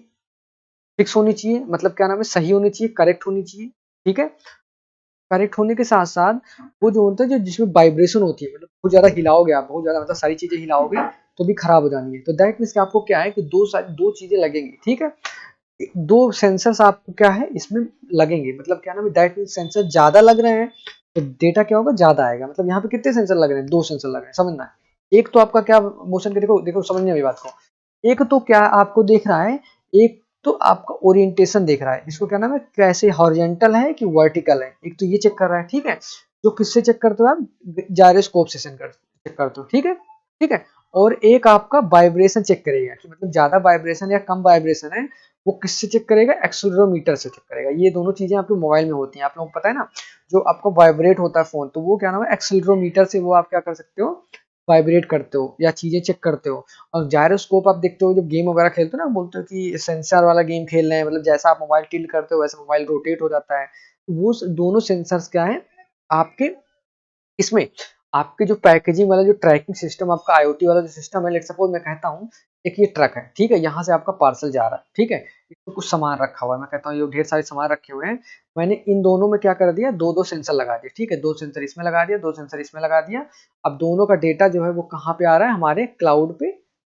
फिक्स होनी चाहिए, मतलब क्या नाम है, सही होनी चाहिए, करेक्ट होनी चाहिए, ठीक है? करेक्ट होने के साथ साथ वो जो होता है, जो जिसमें वाइब्रेशन होती है, मतलब बहुत ज्यादा हिलाओगे आप, बहुत ज्यादा, मतलब सारी चीजें हिलाओगे तो भी खराब हो जानी है। तो दैट मीन्स कि आपको क्या है कि दो चीजें लगेंगी, ठीक है? दो सेंसर्स आपको क्या है इसमें लगेंगे, मतलब क्या नाम है, दैट मीन्स सेंसर ज्यादा लग रहे हैं तो डेटा क्या होगा? ज्यादा आएगा। मतलब यहाँ पे कितने सेंसर लग रहे हैं? 2 सेंसर लग रहे हैं, समझना है। एक तो आपका क्या मोशन के, देखो देखो समझने वाली बात को, एक तो क्या आपको देख रहा है, एक तो आपका ओरिएंटेशन देख रहा है, इसको क्या नाम है, कैसे हॉरिजेंटल है कि वर्टिकल है, एक तो ये चेक कर रहा है, ठीक है? जो किससे चेक करते हो आप? जायरोस्कोप से चेक करते हो, ठीक है? ठीक है। और एक आपका वाइब्रेशन चेक करेगा कि मतलब ज्यादा वाइब्रेशन या कम वाइब्रेशन है, वो किससे चेक करेगा? एक्सेलेरोमीटर से चेक करेगा। ये दोनों चीजें आपके मोबाइल में होती हैं, आप लोगों को पता है ना, जो आपको वाइब्रेट होता है फोन, तो वो क्या नाम है, एक्सेलेरोमीटर से वो आप क्या कर सकते हो? वाइब्रेट करते हो या चीजें चेक करते हो। और जायरोस्कोप आप देखते हो जब गेम वगैरह खेलते हो ना, बोलते हो कि सेंसर वाला गेम खेल रहे हैं, मतलब जैसा आप मोबाइल टिल्ट करते हो वैसे मोबाइल रोटेट हो जाता है। वो दोनों सेंसर्स क्या है आपके इसमें? आपके जो पैकेजिंग वाला जो ट्रैकिंग सिस्टम, आपका आईओटी वाला जो सिस्टम है, लेट्स सपोज मैं कहता हूँ एक ये ट्रक है, ठीक है, यहाँ से आपका पार्सल जा रहा है, ठीक है, इसमें कुछ सामान रखा हुआ है, मैं कहता हूँ ये ढेर सारे सामान रखे हुए हैं, मैंने इन दोनों में क्या कर दिया? दो दो सेंसर लगा दिया, ठीक है, दो सेंसर इसमें लगा दिया, दो सेंसर इसमें लगा दिया। अब दोनों का डेटा जो है वो कहाँ पे आ रहा है? हमारे क्लाउड पे,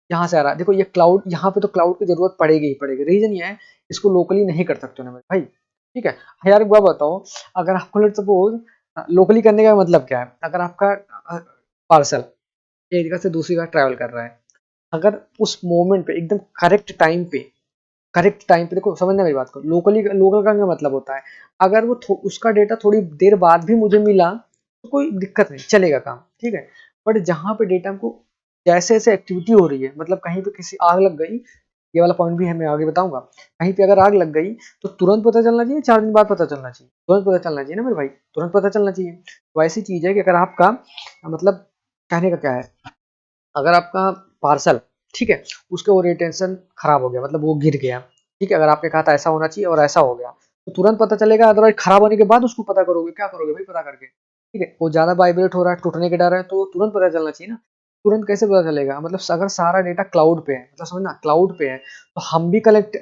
यहाँ से आ रहा है। देखो ये क्लाउड, यहाँ पे तो क्लाउड की जरूरत पड़ेगी ही पड़ेगी, रीजन ये है, इसको लोकली नहीं कर सकते ना भाई, ठीक है? यार एक बात बताओ, अगर आपको लेट्स सपोज लोकली करने का मतलब क्या है? अगर आपका पार्सल एक जगह से दूसरी जगह ट्रैवल कर रहा है, अगर उस मोमेंट पे एकदम करेक्ट टाइम पे करेक्ट टाइम पे, देखो समझना मेरी बात को, लोकल का क्या मतलब होता है, अगर वो उसका डेटा थोड़ी देर बाद भी मुझे मिला तो कोई दिक्कत नहीं, चलेगा काम, ठीक है। बट जहाँ पे डेटा को जैसे जैसे एक्टिविटी हो रही है, मतलब कहीं पे किसी आग लग गई, ये वाला पॉइंट भी है, मैं आगे बताऊंगा, कहीं पे अगर आग लग गई तो तुरंत पता चलना चाहिए, 4 दिन बाद पता चलना चाहिए, तुरंत पता चलना चाहिए ना मेरे भाई, तुरंत पता चलना चाहिए। तो ऐसी चीज है कि अगर आपका मतलब कहने का क्या है, अगर आपका पार्सल, ठीक है, उसका ओरिएंटेशन खराब हो गया, मतलब वो गिर गया, ठीक है, अगर आपने कहा था ऐसा होना चाहिए और ऐसा हो गया, तो तुरंत पता चलेगा, अदरवाइज खराब होने के बाद उसको पता करोगे, क्या करोगे भाई पता करके, ठीक है, वो ज्यादा वाइब्रेट हो रहा है, टूटने के डर है, तो तुरंत पता चलना चाहिए ना। तुरंत कैसे पता चलेगा, मतलब अगर सारा डेटा क्लाउड पे है, मतलब समझना क्लाउड पे है, तो हम भी कलेक्ट,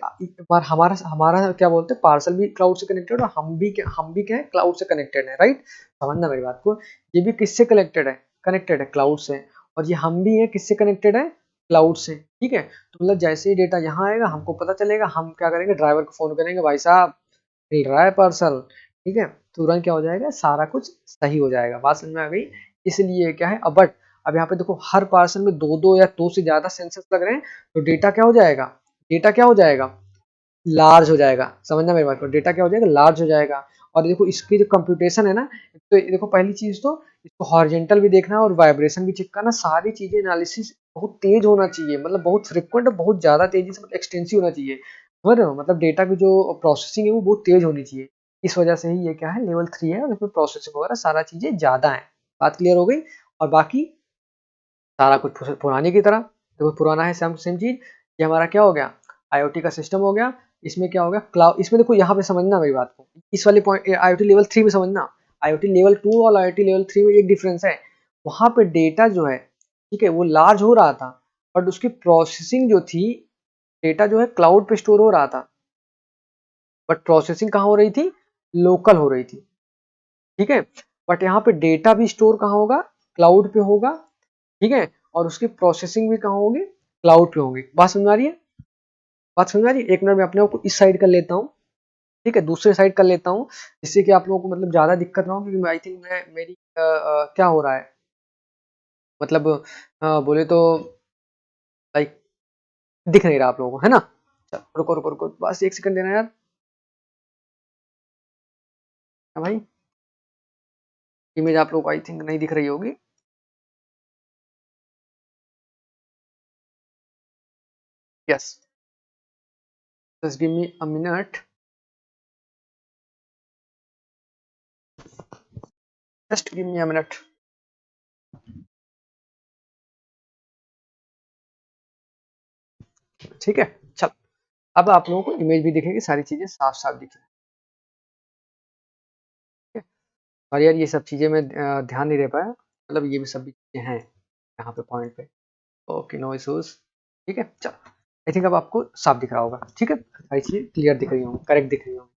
हमारा हमारा क्या बोलते हैं, पार्सल भी क्लाउड से कनेक्टेड, और हम भी क्या है, क्लाउड से कनेक्टेड है, राइट। समझना मेरी बात को, ये भी किससे कनेक्टेड है क्लाउड से, और ये हम भी है किससे कनेक्टेड है, क्लाउड से, ठीक है। तो मतलब जैसे ही डेटा यहाँ आएगा हमको पता चलेगा, हम क्या करेंगे, ड्राइवर को फोन करेंगे, भाई साहब मिल रहा है पार्सल, ठीक है, तुरंत क्या हो जाएगा, सारा कुछ सही हो जाएगा, बात समझ में आ गई। इसलिए क्या है, अब यहाँ पे देखो, हर पार्सल में दो या दो से ज्यादा सेंसर्स लग रहे हैं, तो डेटा क्या हो जाएगा, डेटा क्या हो जाएगा, लार्ज हो जाएगा, समझना मेरी बात को, डेटा क्या हो जाएगा, लार्ज हो जाएगा। और देखो इसकी जो कंप्यूटेशन है ना, तो देखो पहली चीज तो इसको हॉरिजेंटल भी देखना है और वाइब्रेशन भी चेक करना, सारी चीजें एनालिसिस बहुत तेज होना चाहिए, मतलब बहुत फ्रिक्वेंट और बहुत ज्यादा तेजी से, मतलब एक्सटेंसिव होना चाहिए, समझ रहे हो, मतलब डेटा की जो प्रोसेसिंग है वो बहुत तेज होनी चाहिए। इस वजह से ही ये क्या है, लेवल 3 है, और इसमें प्रोसेसिंग वगैरह सारा चीजें ज्यादा है। बात क्लियर हो गई। और बाकी सारा कुछ पुराने की तरह, देखो पुराना है सेम सेम चीज, ये हमारा क्या हो गया, आईओटी का सिस्टम हो गया। इसमें क्या हो गया, क्लाउड, इसमें देखो यहाँ पे समझना मेरी बात को, इस वाले पॉइंट आईओटी लेवल 3 में समझना, आईओटी लेवल 2 और आईओटी लेवल 3 में एक डिफरेंस है, वहां पे डेटा जो है, ठीक है, वो लार्ज हो रहा था, बट उसकी प्रोसेसिंग जो थी, डेटा जो है क्लाउड पे स्टोर हो रहा था, बट प्रोसेसिंग कहाँ हो रही थी, लोकल हो रही थी, ठीक है। बट यहाँ पे डेटा भी स्टोर कहाँ होगा, क्लाउड पे होगा, ठीक है, और उसकी प्रोसेसिंग भी कहाँ होगी, क्लाउड पे होगी। बात समझ आ रही है, बात समझ आ रही है। एक मिनट में अपने को इस साइड कर लेता हूँ, ठीक है, दूसरे साइड कर लेता हूँ, जिससे कि आप लोगों को मतलब ज्यादा दिक्कत ना हो, क्योंकि आई थिंक मैं मेरी क्या हो रहा है, मतलब बोले तो लाइक दिख नहीं रहा आप लोगों को, है ना। चल रुको रुको रुको, बस एक सेकंड देना यार। हाँ भाई, इमेज आप लोगों को आई थिंक नहीं दिख रही होगी। Yes, just give me a minute, just give me a minute. ठीक है, चल, अब आप लोगों को इमेज भी दिखेगी, सारी चीजें साफ साफ दिखेगी, ठीक है। और यार ये सब चीजें मैं ध्यान नहीं दे पाया, मतलब ये भी सब भी चीजें हैं यहाँ पे पॉइंट पे। ओके, नो इशूज, ठीक है, चलो, आई थिंक अब आपको साफ दिख रहा होगा, ठीक है, सारी चीजें क्लियर दिख रही होंगी, करेक्ट दिख रही होंगी।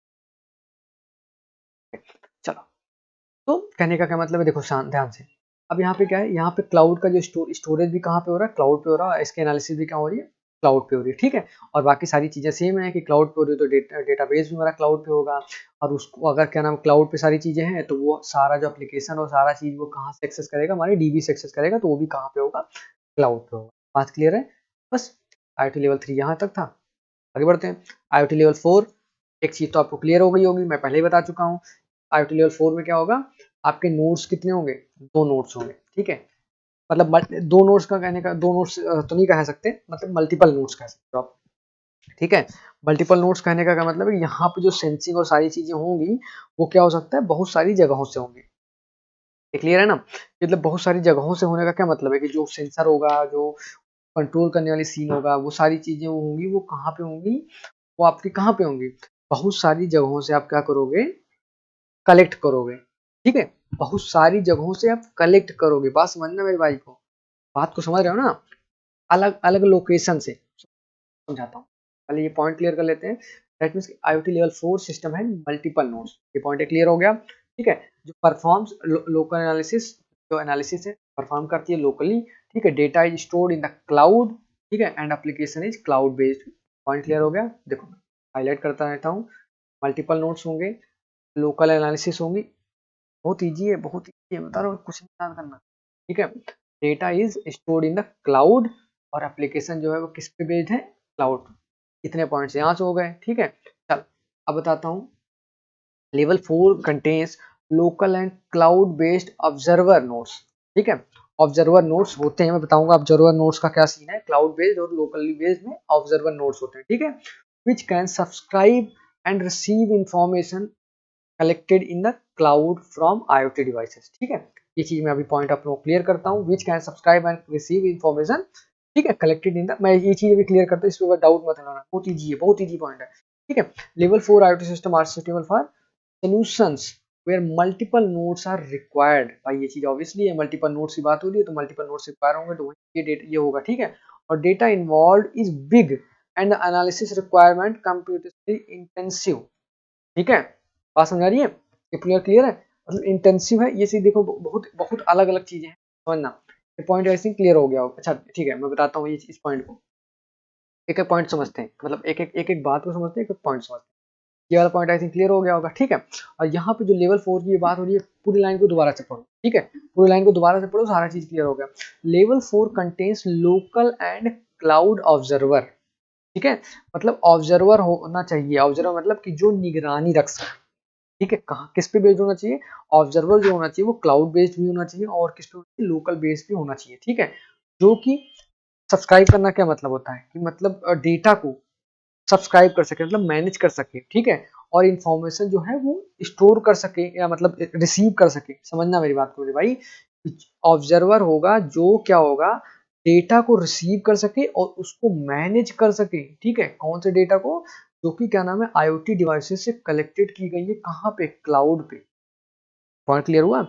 चलो, तो कहने का क्या मतलब है, देखो ध्यान से, अब यहाँ पे क्या है, यहाँ पे क्लाउड का जो स्टोरेज भी कहाँ पे हो रहा है, क्लाउड पे हो रहा है, इसके एनालिसिस भी क्या हो रही है, क्लाउड पे हो रही है, ठीक है। और बाकी सारी चीजें सेम है कि क्लाउड पे हो रही है, तो डेटाबेस भी हमारा क्लाउड पे होगा, और उसको अगर क्या नाम क्लाउड पे सारी चीजें हैं, तो वो सारा जो एप्लीकेशन और सारा चीज वो कहाँ से एक्सेस करेगा, हमारे डीबी से एक्सेस करेगा, तो वो भी कहाँ पे होगा, क्लाउड पे होगा। बात क्लियर है। बस IoT लेवल 3 यहाँ तक था, आगे बढ़ते हैं। IoT लेवल 4, एक चीज तो आपको क्लियर हो गई होगी, मैं पहले ही बता चुका हूँ। IoT लेवल 4 में क्या होगा, आपके नोड्स कितने होंगे, 2 नोड्स होंगे, ठीक है, मतलब 2 नोड्स का कहने का, 2 नोड्स तो नहीं कह सकते, मतलब मल्टीपल नोड्स कह सकते हो आप, ठीक है। मल्टीपल नोड्स कहने का क्या मतलब है, यहाँ पे जो सेंसिंग और सारी चीजें होंगी, वो क्या हो सकता है, बहुत सारी जगहों से होंगी, ये क्लियर है ना। मतलब बहुत सारी जगहों से होने का क्या मतलब है, कि जो सेंसर होगा, जो कंट्रोल करने वाली सीन होगा, वो सारी चीजें वो होंगी, वो कहाँ पे होंगी, वो आपकी कहाँ पे होंगी, बहुत सारी जगहों से आप क्या करोगे, कलेक्ट करोगे, ठीक है, बहुत सारी जगहों से आप कलेक्ट करोगे, बात समझना मेरे भाई को, बात को समझ रहे हो ना, अलग अलग लोकेशन से, समझाता हूँ, पहले ये पॉइंट क्लियर कर लेते हैं। That means IoT level 4 system है मल्टीपल नोड्स, ये पॉइंट क्लियर हो गया, ठीक है, जो परफॉर्म्स लोकल एनालिसिस, जो एनालिसिस है परफॉर्म करती है लोकली, ठीक है, data is stored in the cloud, ठीक है, and application is cloud based. Point clear हो गया, देखो हाईलाइट करता रहता हूँ, मल्टीपल नोड्स होंगे, लोकल एनालिसिस होंगी, बहुत ईजी है, बहुत ईजी है, बता रहा हूँ, कुछ नहीं याद करना, ठीक है। Data is stored in the cloud, और एप्लीकेशन जो है वो किस पे बेस्ड है, क्लाउड, इतने पॉइंट्स यहाँ से हो गए, ठीक है। चल अब बताता हूँ। Level 4 contains local and cloud based observer nodes, ठीक है। ऑब्जर्वर नोड्स होते हैं, मैं बताऊंगा ऑब्जर्वर नोड्स का क्या सीन है। क्लाउड बेस्ड और लोकली बेस्ड में ऑब्जर्वर नोड्स होते हैं, ठीक है। Which can subscribe and receive information collected in the cloud from IoT devices, ठीक है। ये चीज मैं अभी पॉइंट आप लोग क्लियर करता हूँ। Which can subscribe and receive information, ठीक है, कलेक्टेड इन द, मैं ये चीज अभी क्लियर करता हूँ, इसके बाद डाउट मत लेना, बहुत ईजी है, बहुत ईजी पॉइंट है, ठीक है। Level 4 IoT system are suitable for solutions where multiple nodes are required। भाई ये चीज ऑब्वियसली है, मल्टीपल नोड्स की बात हो रही है तो मल्टीपल नोड्स रिक्वायर होंगे, तो ये डेटा ये होगा, ठीक है। और data involve is big and the analysis requirement computationally intensive, ठीक है। बात समझ आ रही है, ये क्लियर है, मतलब इंटेंसिव है ये चीज। देखो बहुत बहुत अलग अलग चीजें हैं, समझना। ये पॉइंट ऐसे क्लियर हो गया होगा। अच्छा ठीक है, मैं बताता हूँ ये इस पॉइंट को, एक एक पॉइंट समझते हैं, मतलब एक एक बात को समझते हैं, एक एक पॉइंट समझते हैं। ये वाला पॉइंट आई थिंक क्लियर हो गया होगा, ठीक है। और यहाँ पे जो लेवल 4 की ये बात हो रही है, पूरी लाइन को दोबारा से पढ़ो, ठीक है। पूरी लाइन को दोबारा से पढ़ो, सारा चीज क्लियर हो गया। Level 4 contains local and cloud observer, ठीक है। मतलब ऑब्जर्वर होना चाहिए, ऑब्जर्वर मतलब कि जो निगरानी रख सके, ठीक है। कहाँ किस पे बेस्ड होना चाहिए, ऑब्जर्वर जो होना चाहिए वो क्लाउड बेस्ड भी होना चाहिए और किस पे लोकल बेस्ड भी होना चाहिए, ठीक है। जो कि सब्सक्राइब करना क्या मतलब होता है कि मतलब डेटा को सब्सक्राइब कर सके, मतलब मैनेज कर सके, ठीक है। और इन्फॉर्मेशन जो है वो स्टोर कर सके या मतलब रिसीव कर सके, समझना मेरी बात को मेरे भाई। ऑब्जर्वर होगा जो क्या होगा, डेटा को रिसीव कर सके और उसको मैनेज कर सके, ठीक है। कौन से डेटा को, जो कि क्या नाम है IoT डिवाइसेस से कलेक्टेड की गई है, कहाँ पे, क्लाउड पे। पॉइंट क्लियर हुआ,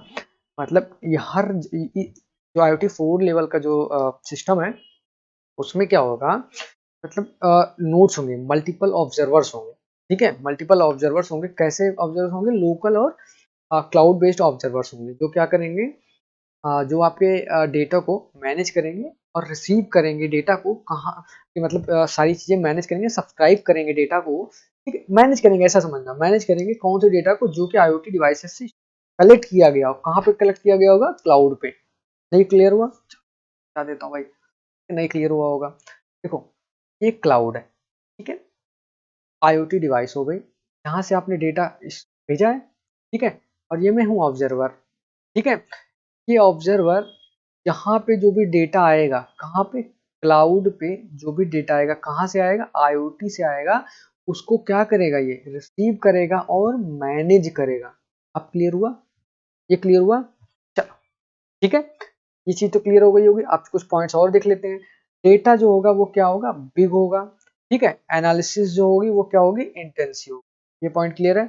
मतलब ये हर जो IoT 4 लेवल का जो सिस्टम है उसमें क्या होगा, मतलब नोड्स होंगे, मल्टीपल ऑब्जर्वर्स होंगे, ठीक है। मल्टीपल ऑब्जर्वर्स होंगे, कैसे ऑब्जर्वर्स होंगे, लोकल और क्लाउड बेस्ड ऑब्जर्वर्स होंगे, जो क्या करेंगे, जो आपके डेटा को मैनेज करेंगे और रिसीव करेंगे डेटा को, कहाँ कि मतलब सारी चीजें मैनेज करेंगे, सब्सक्राइब करेंगे डेटा को, ठीक है। मैनेज करेंगे ऐसा समझना, मैनेज करेंगे कौन से डेटा को, जो कि IoT डिवाइसेस से कलेक्ट किया गया हो, कहाँ पे कलेक्ट किया गया होगा, क्लाउड पे। नहीं क्लियर हुआ, बता देता हूँ भाई, नहीं क्लियर हुआ होगा। देखो ये क्लाउड है, ठीक है, IoT डिवाइस हो गई, यहाँ से आपने डेटा भेजा है, ठीक है। और ये मैं हूँ ऑब्जर्वर, ठीक है। ये ऑब्जर्वर, यहाँ पे जो भी डेटा आएगा, कहाँ पे, क्लाउड पे जो भी डेटा आएगा, कहाँ से आएगा, IoT से आएगा, उसको क्या करेगा, ये रिसीव करेगा और मैनेज करेगा। अब क्लियर हुआ, ये क्लियर हुआ, चलो ठीक है। ये चीज तो क्लियर हो गई होगी। आप कुछ पॉइंट्स और देख लेते हैं। डेटा जो होगा वो क्या होगा, बिग होगा, ठीक है। एनालिसिस जो होगी वो क्या होगी, इंटेंसिव होगी। ये पॉइंट क्लियर है,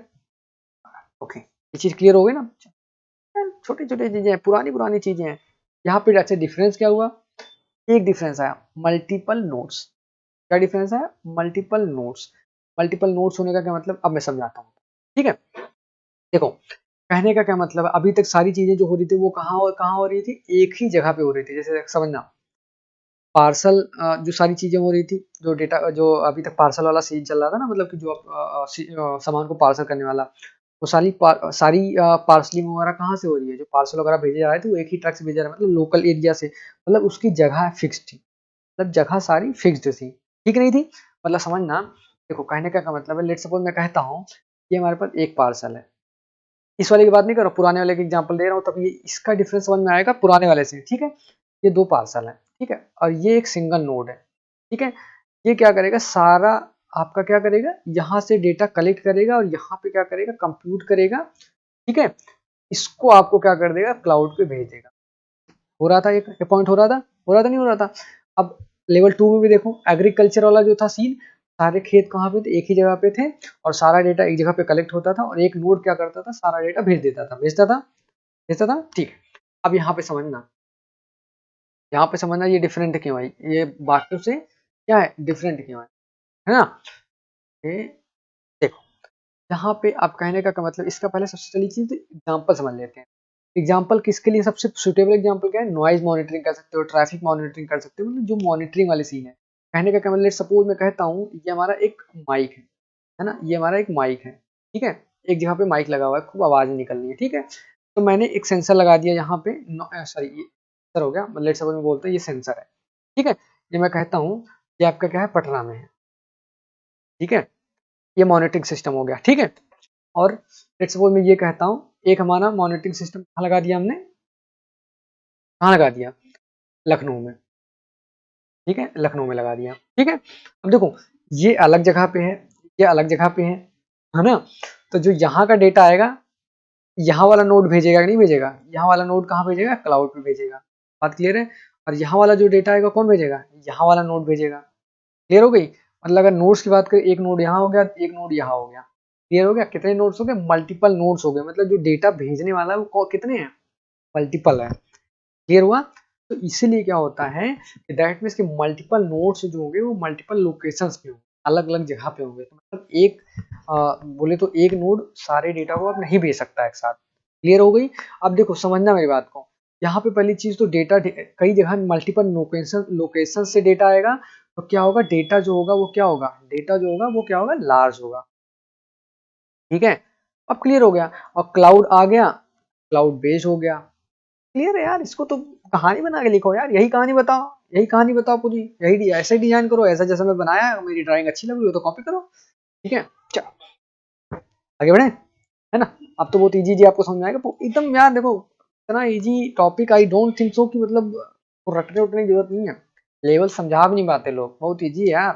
ओके। ये चीज क्लियर हो गई ना, छोटी छोटी चीजें हैं, पुरानी पुरानी चीजें हैं। यहाँ पे अच्छा डिफरेंस क्या हुआ, एक डिफरेंस आया, मल्टीपल नोड्स। क्या डिफरेंस आया, मल्टीपल नोड्स। मल्टीपल नोड्स होने का क्या मतलब, अब मैं समझाता हूँ, ठीक है। देखो कहने का क्या मतलब है, अभी तक सारी चीजें जो हो रही थी वो कहाँ हो रही थी, एक ही जगह पे हो रही थी। जैसे समझना, पार्सल जो सारी चीजें हो रही थी, जो डेटा जो अभी तक पार्सल वाला सीन चल रहा था ना, मतलब कि जो सामान को पार्सल करने वाला, वो सारी पार्सलिंग वगैरह कहाँ से हो रही है, जो पार्सल वगैरह भेजे जा रहे थे वो एक ही ट्रक से भेजा रहा है, मतलब लोकल एरिया से, मतलब उसकी जगह फिक्स थी, मतलब जगह सारी फिक्स्ड थी, ठीक नहीं थी, मतलब समझना। देखो कहने का क्या मतलब है, लेट सपोज मैं कहता हूँ ये हमारे पास एक पार्सल है, इस वाले की बात नहीं कर रहा, पुराने वाले का एग्जांपल दे रहा हूँ, तब ये इसका डिफरेंस समझ में आएगा पुराने वाले से, ठीक है। ये दो पार्सल है, ठीक है, और ये एक सिंगल नोड है, ठीक है। ये क्या करेगा, सारा आपका क्या करेगा, यहाँ से डेटा कलेक्ट करेगा और यहाँ पे क्या करेगा, कंप्यूट करेगा, ठीक है। इसको आपको क्या कर देगा, क्लाउड पे भेज देगा। हो रहा था, एक पॉइंट हो रहा था, हो रहा था, नहीं हो रहा था। अब लेवल 2 में भी देखो, एग्रीकल्चर वाला जो था सीन, सारे खेत कहाँ पे थे, एक ही जगह पे थे, और सारा डेटा एक जगह पे कलेक्ट होता था और एक नोड क्या करता था, सारा डेटा भेज देता था, भेजता था, भेजता था, ठीक है। अब यहाँ पे समझना, यहाँ पे समझना ये डिफरेंट क्यों है, ये बाकियों से क्या है, डिफरेंट क्यों है ना। ये देखो, यहाँ पे आप कहने का क्या मतलब, इसका पहले सबसे पहली चीज एग्जाम्पल समझ लेते हैं। एग्जाम्पल किसके लिए सबसे सुटेबल एग्जाम्पल क्या है, नॉइज मॉनिटरिंग कर सकते हो, ट्रैफिक मॉनिटरिंग कर सकते हो, मतलब जो मॉनिटरिंग वाले सीन है। कहने का क्या मतलब, सपोज मैं कहता हूँ ये हमारा एक माइक है ना, ये हमारा एक माइक है, ठीक है। एक जगह पे माइक लगा हुआ है, खूब आवाज निकल रही है, ठीक है। तो मैंने एक सेंसर लगा दिया यहाँ पे, सॉरी ये सेंसर हो गया, लेट सपोज मैं बोलता हूँ ये सेंसर है, ठीक है। ये मैं कहता हूँ ये आपका क्या है, पटना में है, ठीक है, ये मॉनिटरिंग सिस्टम हो गया। ठीक है, और लेट्स सपोज मैं ये कहता हूँ एक हमारा मॉनिटरिंग सिस्टम कहाँ लगा दिया हमने, कहाँ लगा दिया, लखनऊ में। ठीक है, लखनऊ में लगा दिया। ठीक है, अब देखो ये अलग जगह पे है, ये अलग जगह पे है ना। तो जो यहाँ का डेटा आएगा यहाँ वाला नोड भेजेगा कि नहीं भेजेगा, यहाँ वाला नोड कहाँ भेजेगा, क्लाउड पे भेजेगा। बात क्लियर है। और यहाँ वाला जो डेटा आएगा कौन भेजेगा, यहाँ वाला नोड भेजेगा। क्लियर हो गई। मतलब अगर नोड्स की बात करें, एक नोड यहाँ हो गया, एक नोड यहाँ हो गया। क्लियर हो गया। कितने नोड्स हो गए, मल्टीपल नोड्स हो गए। मतलब जो डेटा भेजने वाला है वो कितने हैं, मल्टीपल है। क्लियर हुआ। तो इसीलिए क्या होता है कि दैट मीन्स कि मल्टीपल नोड्स जो होंगे वो मल्टीपल लोकेशंस पे होंगे, अलग अलग जगह पे होंगे। तो मतलब एक बोले तो एक नोड सारे डेटा को अब नहीं भेज सकता एक साथ। क्लियर हो गई। अब देखो समझना मेरी बात को, यहाँ पे पहली चीज तो डेटा कई जगह मल्टीपल लोकेशन से डेटा आएगा। तो क्या होगा, डेटा जो होगा वो क्या होगा, डेटा जो होगा वो क्या होगा, लार्ज होगा। ठीक है, अब क्लियर हो गया। और क्लाउड आ गया, क्लाउड बेस्ड हो गया। क्लियर है यार। इसको तो कहानी बना के लिखो यार, यही कहानी बताओ, यही कहानी बताओ पूरी, यही ऐसे डिजाइन करो, ऐसा जैसा मैं बनाया है, मेरी ड्राइंग अच्छी लगी हो तो कॉपी करो। ठीक है, चलो आगे बढ़े, है ना। अब तो बहुत इजी जी आपको समझ में आएगा एकदम यार। देखो इतना easy topic, I don't think so कि मतलब रटने उठने की जरूरत नहीं है। लेवल समझा भी नहीं पाते लोग, बहुत इजी है यार,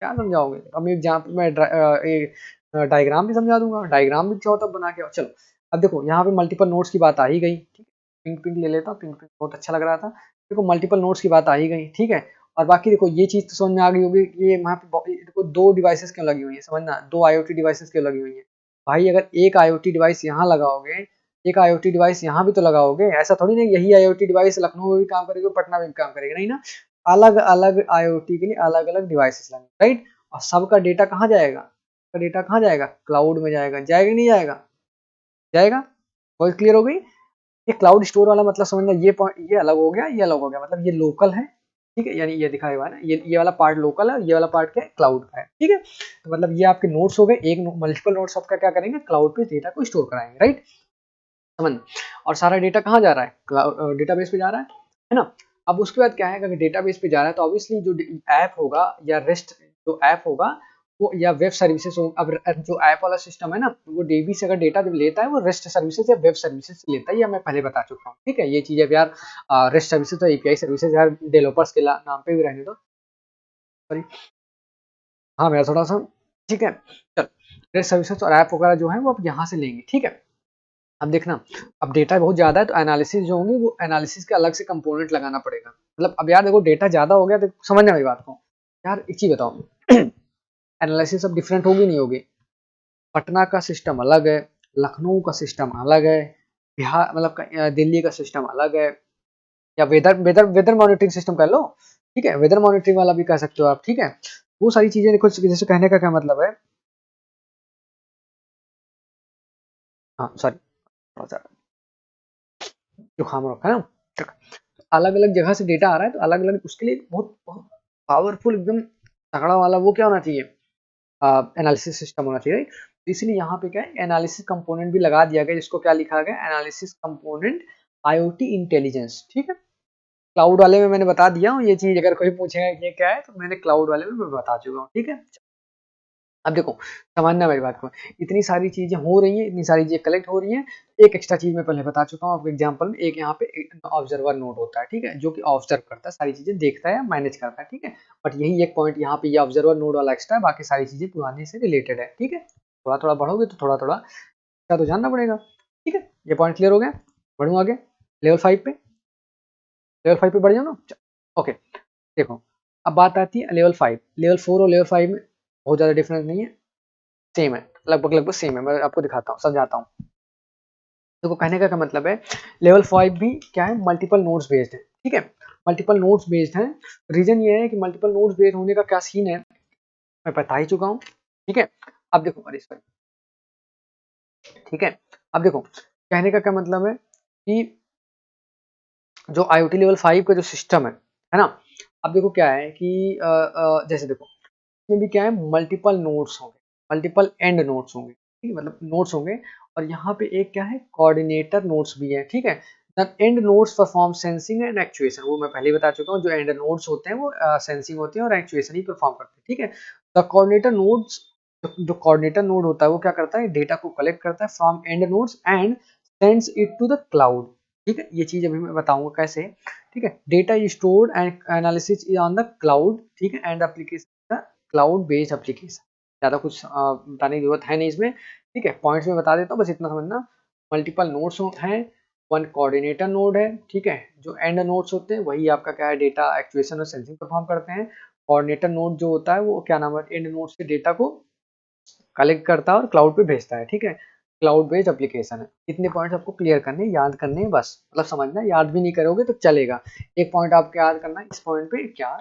क्या समझाओगे। अब एग्जाम्पल मैं डायग्राम भी समझा दूंगा, डायग्राम भी चाहो तब बना के। चलो अब देखो यहाँ पे मल्टीपल नोट्स की बात आ ही गई। ठीक है, पिंक पिंक ले लेता हूँ, पिंक पिंक बहुत अच्छा लग रहा था। देखो मल्टीपल नोट्स की बात आ ही गई। ठीक है, और बाकी देखो ये चीज तो समझ में आ गई होगी, ये वहाँ पे देखो दो डिवाइसेस क्यों लगी हुई है, समझना, दो IoT डिवाइसेस क्यों लगी हुई है। भाई अगर एक IoT डिवाइस यहाँ लगाओगे, एक IoT डिवाइस यहाँ भी तो लगाओगे, ऐसा थोड़ी नहीं यही IoT डिवाइस लखनऊ में भी काम करेगी, पटना में भी काम करेगी, नहीं ना। अलग अलग IoT के लिए अलग अलग डिवाइसेस लगेंगे, राइट। और सबका डेटा कहाँ जाएगा, सबका डेटा कहाँ जाएगा, क्लाउड में जाएगा। जाएगा नहीं जाएगा, जाएगा। बहुत क्लियर हो गई। ये क्लाउड स्टोर वाला मतलब समझना, ये पॉइंट ये अलग हो गया, ये अलग हो गया। मतलब ये लोकल है, ठीक है, यानी ये दिखाया हुआ है ना, ये वाला पार्ट लोकल है, ये वाला पार्ट क्या है, क्लाउड का है। ठीक है, तो मतलब ये आपके नोट्स हो गए, एक मल्टीपल नोट्स आपका क्या करेंगे, क्लाउड पे डेटा को स्टोर कराएंगे, राइट। समझ। और सारा डेटा कहाँ जा रहा है, क्लाउड डेटाबेस पे जा रहा है ना। अब उसके बाद क्या है, अगर डेटाबेस पे जा रहा है तो ऑब्वियसली जो ऐप होगा या रेस्ट जो ऐप होगा वो, या वेब सर्विसेज हो। अब जो ऐप वाला सिस्टम है ना, वो डीबी से अगर डेटा जब लेता है वो रेस्ट सर्विसेज या वेब सर्विसेज से लेता है, या मैं पहले बता चुका हूँ। ठीक है, ये चीज अब यार रेस्ट सर्विसेज तो एपीआई सर्विसेज यार डेवलपर्स के नाम पे भी रहने दो, सॉरी। हाँ मेरा थोड़ा सा, ठीक है। चल, रेस्ट सर्विसेज और ऐप वगैरह जो है वो अब यहाँ से लेंगे। ठीक है, अब देखना, अब डेटा बहुत ज्यादा है तो एनालिसिस जो होंगे वो एनालिसिस के अलग से कंपोनेंट लगाना पड़ेगा। मतलब अब यार देखो डेटा ज्यादा हो गया तो समझना मेरी बात को। यार एक चीज बताओ, एनालिसिस अब डिफरेंट होगी नहीं होगी। पटना का सिस्टम अलग है, लखनऊ का सिस्टम अलग है, बिहार मतलब दिल्ली का सिस्टम अलग है, या weather weather weather monitoring system कर लो। ठीक है, वेदर मॉनिटरिंग वाला भी कर सकते हो आप। ठीक है, वो सारी चीजें देखो, जैसे कहने का क्या मतलब है, हाँ सॉरी, थोड़ा सा जुकाम रखा है ना। अलग अलग जगह से डेटा आ रहा है तो अलग अलग उसके लिए बहुत बहुत पावरफुल एकदम तगड़ा वाला वो क्या होना चाहिए, एनालिसिस सिस्टम होना चाहिए, राइट। तो इसलिए यहाँ पे क्या है, एनालिसिस कंपोनेंट भी लगा दिया गया, जिसको क्या लिखा गया, एनालिसिस कंपोनेंट IoT इंटेलिजेंस। ठीक है, क्लाउड वाले में मैंने बता दिया हूँ ये चीज, अगर कोई पूछेगा ये क्या है तो मैंने क्लाउड वाले में मैं बता चुका हूँ। ठीक है, अब देखो समझना मेरी बात को, इतनी सारी चीजें हो रही हैं, इतनी सारी चीजें कलेक्ट हो रही हैं। एक एक्स्ट्रा चीज मैं पहले बता चुका हूँ आपको एग्जांपल में, एक यहाँ पे ऑब्जर्वर नोड होता है। ठीक है, जो कि ऑब्जर्व करता है, सारी चीजें देखता है, मैनेज करता है। ठीक है, बट यही एक पॉइंट यहाँ पे ये ऑब्जर्वर नोड वाला एक्स्ट्रा है, बाकी सारी चीजें पुराने से रिलेटेड है। ठीक है, थोड़ा थोड़ा बढ़ोगे तो थोड़ा थोड़ा क्या तो जानना पड़ेगा। ठीक है, ये पॉइंट क्लियर हो गया। बढ़ू आगे लेवल 5 पे, लेवल 5 पे बढ़ जाओ ना। ओके, देखो अब बात आती है लेवल 5, लेवल 4 और लेवल 5 में बहुत ज्यादा डिफरेंस नहीं है, सेम है, लगभग लगभग सेम है। मैं आपको दिखाता हूँ, समझाता हूँ। देखो कहने का क्या मतलब है, लेवल 5 भी क्या है, मल्टीपल नोड्स बेस्ड है। ठीक है, मल्टीपल नोड्स बेस्ड है। रीजन ये है कि मल्टीपल नोड्स बेस्ड होने का क्या सीन है, मैं बता ही चुका हूँ। ठीक है, अब देखो, अरे सॉरी, ठीक है, अब देखो कहने का क्या मतलब है कि जो IoT लेवल 5 का जो सिस्टम है ना। अब देखो क्या है कि जैसे देखो इसमें भी क्या है, मल्टीपल नोड्स होंगे, मल्टीपल एंड नोड्स होंगे। ठीक है, मतलब नोड्स होंगे। और यहाँ पे एक क्या है, कोऑर्डिनेटर नोड्स भी है। ठीक है, the end nodes perform sensing and actuation, वो मैं पहले ही बता चुका हूँ, जो एंड नोड्स होते हैं वो सेंसिंग होते हैं और एक्चुएशन ही परफॉर्म करते हैं। ठीक है, द कोऑर्डिनेटर नोड्स, जो कोऑर्डिनेटर नोड होता है वो क्या करता है, डेटा को कलेक्ट करता है from end nodes and sends it to the cloud. ठीक है, ये चीज अभी मैं बताऊंगा कैसे। ठीक है, data is stored and analysis is on the cloud. ठीक है, and application the cloud based application. ज्यादा कुछ बताने की जरूरत है नहीं इसमें। ठीक है, पॉइंट्स में बता देता हूँ, बस इतना समझना। मल्टीपल नोड्स हैं, वन कोऑर्डिनेटर नोड है। ठीक है, जो एंड नोड्स होते हैं वही आपका क्या है, डेटा एक्चुएशन और सेंसिंग परफॉर्म करते हैं। कोऑर्डिनेटर नोड जो होता है वो क्या नाम है, एंड नोड से डेटा को कलेक्ट करता है और क्लाउड पे भेजता है। ठीक है, क्लाउड बेस्ड एप्लीकेशन है। इतने पॉइंट्स आपको क्लियर करने, याद करने हैं बस, मतलब समझना। याद भी नहीं करोगे तो चलेगा, एक पॉइंट आपको याद करना है, इस पॉइंट पे क्या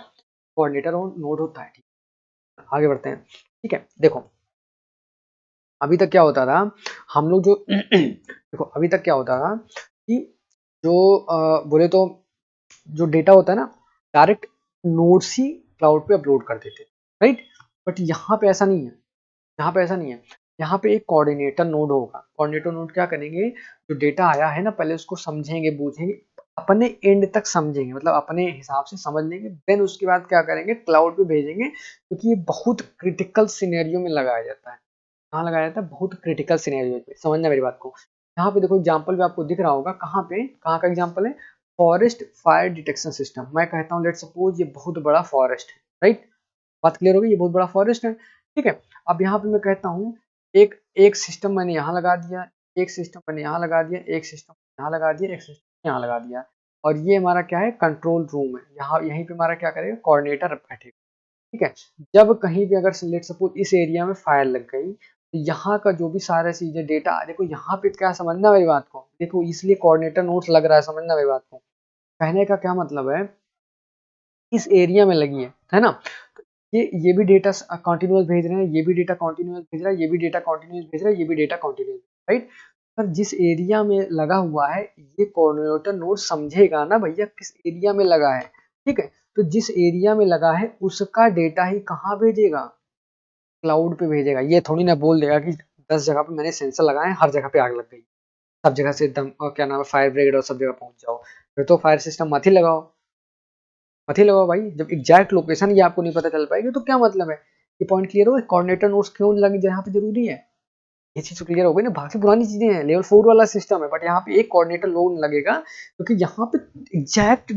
कोऑर्डिनेटर नोड होता है। ठीक है, आगे बढ़ते हैं। ठीक है, देखो अभी तक क्या होता था, हम लोग जो देखो अभी तक क्या होता था कि जो बोले तो जो डेटा होता है ना, डायरेक्ट नोड्स ही क्लाउड पे अपलोड कर देते, राइट। बट यहाँ पे ऐसा नहीं है, यहाँ पे ऐसा नहीं है। यहाँ पे एक कोऑर्डिनेटर नोड होगा। कोऑर्डिनेटर नोड क्या करेंगे, जो डेटा आया है ना पहले उसको समझेंगे, बूझेंगे, अपने एंड तक समझेंगे, मतलब अपने हिसाब से समझ लेंगे, देन उसके बाद क्या करेंगे, क्लाउड पे भेजेंगे। क्योंकि ये बहुत क्रिटिकल सिनेरियो में लगाया जाता है। कहाँ लगाया जाता है, बहुत क्रिटिकल सिनेरियो पे, समझना मेरी बात को। यहाँ पे देखो एग्जाम्पल भी आपको दिख रहा होगा, कहाँ पे, कहाँ का एग्जाम्पल है, फॉरेस्ट फायर डिटेक्शन सिस्टम। मैं कहता हूँ लेट सपोज ये बहुत बड़ा फॉरेस्ट है, राइट। बात क्लियर होगी, ये बहुत बड़ा फॉरेस्ट है। ठीक है, अब यहाँ पे मैं कहता हूँ एक एक सिस्टम मैंने यहाँ लगा दिया, एक सिस्टम मैंने यहाँ लगा दिया, एक सिस्टम यहाँ लगा दिया, एक सिस्टम यहाँ लगा दिया, और ये हमारा क्या है, कंट्रोल रूम है। यहाँ यहीं पे हमारा क्या करेगा, कोऑर्डिनेटर बैठेगा। ठीक है, जब कहीं भी अगर लेट सपोज इस एरिया में फायर लग गई, तो यहाँ का जो भी सारा चीजें डेटा, देखो यहाँ पे क्या, समझना मेरी बात को, देखो इसलिए कोऑर्डिनेटर नोट्स लग रहा है, समझना मेरी बात को। कहने का क्या मतलब है, इस एरिया में लगी है ना, ये भी डेटा कंटिन्यूअस भेज रहे हैं, ये भी डेटा कंटिन्यूअस भेज रहा है, ये भी डेटा कंटिन्यूअस भेज रहा है, ये भी डेटा कंटिन्यूअस, राइट। पर जिस एरिया में लगा हुआ है, ये कोऑर्डिनेटर नोड समझेगा ना भैया किस एरिया में लगा है। ठीक है, तो जिस एरिया में लगा है उसका डेटा ही कहाँ भेजेगा, क्लाउड पे भेजेगा। ये थोड़ी ना बोल देगा कि 10 जगह पे मैंने सेंसर लगाए, हर जगह पे आग लग गई, सब जगह से एकदम क्या नाम है, फायर ब्रिगेड और सब जगह पहुंच जाओ। फिर तो फायर सिस्टम मत ही लगाओ, मत ही लगाओ भाई। जब एग्जैक्ट लोकेशन ही आपको नहीं पता चल पाएगी तो क्या मतलब है। ये पॉइंट क्लियर हो, कोऑर्डिनेटर नोड्स क्यों लगे जहाँ पे जरूरी है, ये चीज क्लियर हो गई ना। बाकी पुरानी चीजें हैं, लेवल 4 वाला सिस्टम है, बट यहाँ पे एक कोऑर्डिनेटर नोड लगेगा क्योंकि यहाँ पे एग्जैक्ट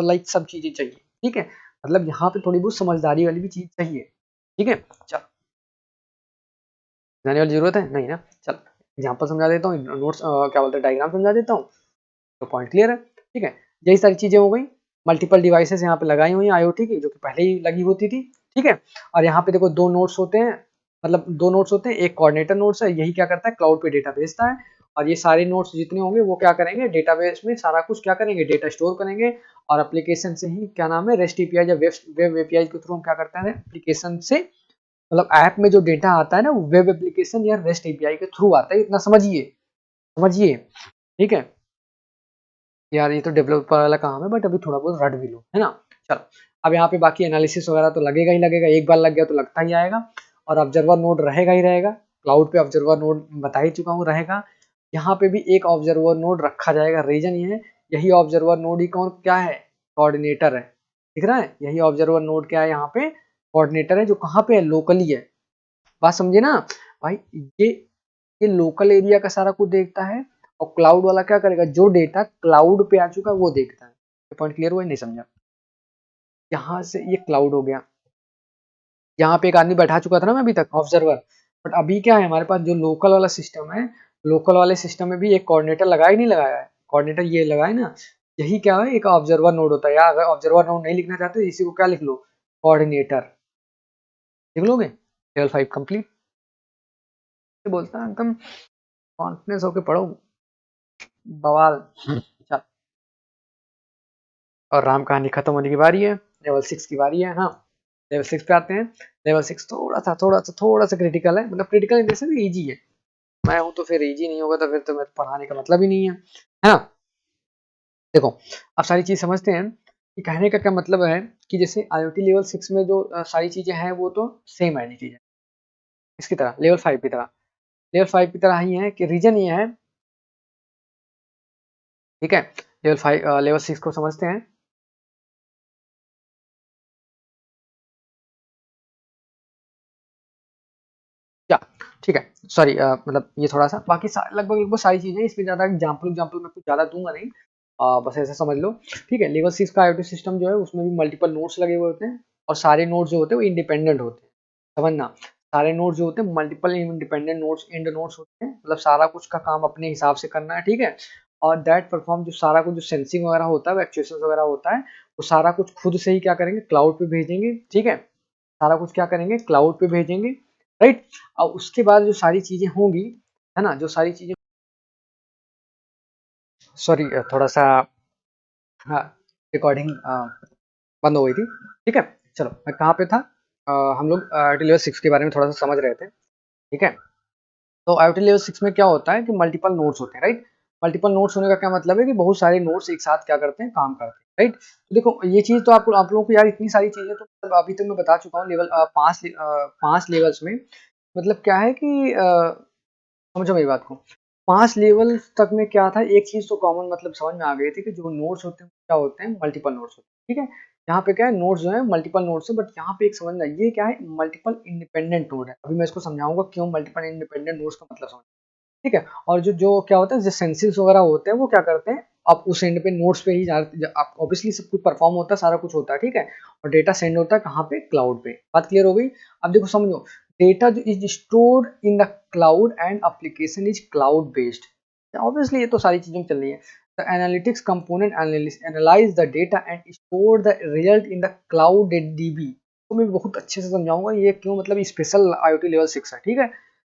लाइक सब चीजें चाहिए। ठीक है, मतलब यहाँ पे थोड़ी बहुत समझदारी वाली भी चीज चाहिए। ठीक है, चल जाने वाली जरूरत है नहीं ना, चल एग्जाम्पल समझा देता हूँ, नोट्स क्या बोलते हैं, डायग्राम समझा देता हूँ, तो पॉइंट क्लियर है। ठीक है, यही सारी चीजें हो गई। मल्टीपल डिवाइसेस यहाँ पे लगाई हुई हैं आईओटी की, जो कि पहले ही लगी होती थी। ठीक है, और यहाँ पे देखो दो नोड्स होते हैं, मतलब दो नोड्स होते हैं, एक कोऑर्डिनेटर नोड्स है, यही क्या करता है, क्लाउड पे डेटा भेजता है। और ये सारे नोड्स जितने होंगे वो क्या करेंगे, डेटाबेस में सारा कुछ क्या करेंगे, डेटा स्टोर करेंगे। और एप्लीकेशन से ही क्या नाम है, रेस्ट एपीआई या वेब एपीआई के थ्रू हम क्या करते हैं, एप्लीकेशन से, मतलब ऐप में जो डेटा आता है ना, वो वेब एप्लीकेशन या रेस्ट एपीआई के थ्रू आता है, इतना समझिए, समझिए। ठीक है यार, ये तो डेवलपर वाला काम है, बट अभी थोड़ा बहुत रट भी लो, है ना। चलो, अब यहाँ पे बाकी एनालिसिस वगैरह तो लगेगा ही लगेगा, एक बार लग गया तो लगता ही आएगा। और ऑब्जर्वर नोड रहेगा ही रहेगा, क्लाउड पे ऑब्जर्वर नोड बता ही चुका हूँ रहेगा। यहाँ पे भी एक ऑब्जर्वर नोड रखा जाएगा, रीजन ये है, यही ऑब्जर्वर नोड ही कौन क्या है, कोऑर्डिनेटर है। दिख रहा है, यही ऑब्जर्वर नोड क्या है, यहाँ पे कोऑर्डिनेटर है, जो कहाँ पे है, लोकली है। बात समझे ना भाई, ये ये लोकल एरिया का सारा कुछ देखता है, और क्लाउड वाला क्या करेगा, जो डेटा क्लाउड पे आ चुका है वो देखता है। ये पॉइंट क्लियर हुआ, नहीं समझा। यहाँ से ये क्लाउड हो गया, यहाँ पे एक आदमी बैठा चुका था ना मैं अभी तक, ऑब्जर्वर। बट अभी क्या है हमारे पास, जो लोकल वाला सिस्टम है, लोकल वाले सिस्टम में भी एक कोऑर्डिनेटर लगाया ही नहीं लगाया है, कोऑर्डिनेटर ये लगाया ना, यही क्या है, एक ऑब्जर्वर नोड होता है। या अगर ऑब्जर्वर नोड नहीं लिखना चाहते इसी को क्या लिख लो, कोऑर्डिनेटर लिख लोगे, लेवल 5 कंप्लीट। बोलता है एकदम कॉन्फिडेंस होके पढ़ो, बवाल। चल, और राम कहानी खत्म होने की बारी है, लेवल 6 की बारी है। हाँ, लेवल 6 पे आते हैं। लेवल 6 थोड़ा सा क्रिटिकल है, मतलब क्रिटिकल इन देंस इजी है। मैं हूं तो फिर इजी नहीं होगा, तो फिर तो मेरे पढ़ाने का मतलब ही नहीं है ना। देखो, अब सारी चीज समझते हैं कि कहने का क्या मतलब है, कि जैसे आईओटी लेवल 6 में जो सारी चीजें हैं वो तो सेम है चीजें, इसकी तरह लेवल 5 की तरह, लेवल 5 की तरह ही है, कि रीजन ये है। ठीक है, लेवल 5 लेवल 6 को समझते हैं। ठीक है, सॉरी मतलब ये थोड़ा सा बाकी लगभग लगभग सारी चीजें, इसमें ज्यादा एग्जाम्पल मैं कुछ ज्यादा दूंगा नहीं, बस ऐसे समझ लो। ठीक है, लेवल 6 का IoT सिस्टम जो है उसमें भी मल्टीपल नोड्स लगे हुए होते हैं, और सारे नोड्स जो होते हैं वो इंडिपेंडेंट होते हैं, समझना। सारे नोड्स जो होते हैं multiple independent nodes, end nodes होते हैं, मतलब सारा कुछ का काम अपने हिसाब से करना है। ठीक है, और दैट परफॉर्म, जो सारा कुछ जो सेंसिंग वगैरह होता है, एक्चुएशन वगैरह होता है, वो सारा कुछ खुद से ही क्या करेंगे, क्लाउड पे भेजेंगे। ठीक है, सारा कुछ क्या करेंगे, क्लाउड पे भेजेंगे, राइट। और उसके बाद जो सारी चीजें होंगी, है ना, जो सारी चीजें, सॉरी थोड़ा सा, हाँ, रिकॉर्डिंग बंद हो गई थी। ठीक है, चलो मैं कहाँ पे था, हम लोग IoT लेवल 6 के बारे में थोड़ा सा समझ रहे थे। ठीक है, तो IoT लेवल 6 में क्या होता है कि मल्टीपल नोड्स होते हैं, राइट। मल्टीपल नोड्स होने का क्या मतलब है कि बहुत सारे नोड्स एक साथ क्या करते हैं, काम करते हैं, राइट। तो देखो ये चीज तो आपको, आप लोगों को यार इतनी सारी चीजें तो मतलब अभी तक मैं बता चुका हूँ, लेवल 5 लेवल्स में। मतलब क्या है कि समझो मेरी बात को, 5 लेवल तक में क्या था, एक चीज तो कॉमन मतलब समझ में आ गई थी कि जो नोड्स होते हैं क्या होते हैं, मल्टीपल नोड्स होते हैं। ठीक है, यहाँ पे क्या है, नोड्स जो है मल्टीपल नोड्स है, बट यहाँ पे एक समझना, ये क्या है, मल्टीपल इंडिपेंडेंट नोड है। अभी मैं इसको समझाऊंगा क्यों मल्टीपल इंडिपेंडेंट नोड्स का मतलब समझ। ठीक है, और जो जो क्या होता है, जो सेंसिंग्स वगैरह होते हैं वो क्या करते हैं, आप उस एंड पे नोड्स पे ही आप ऑब्वियसली सब कुछ परफॉर्म होता है, सारा कुछ होता है। ठीक है, और डेटा सेंड होता है कहाँ पे, क्लाउड पे। बात क्लियर हो गई। अब देखो समझो, डेटा जो is stored in the cloud and application is cloud based, obviously ये तो सारी चीजें चल रही है। The analytics component analyse the data and store the result in the cloud DB। तो मैं बहुत अच्छे से समझाऊंगा ये क्यों, मतलब स्पेशल IoT लेवल 6 है। ठीक है,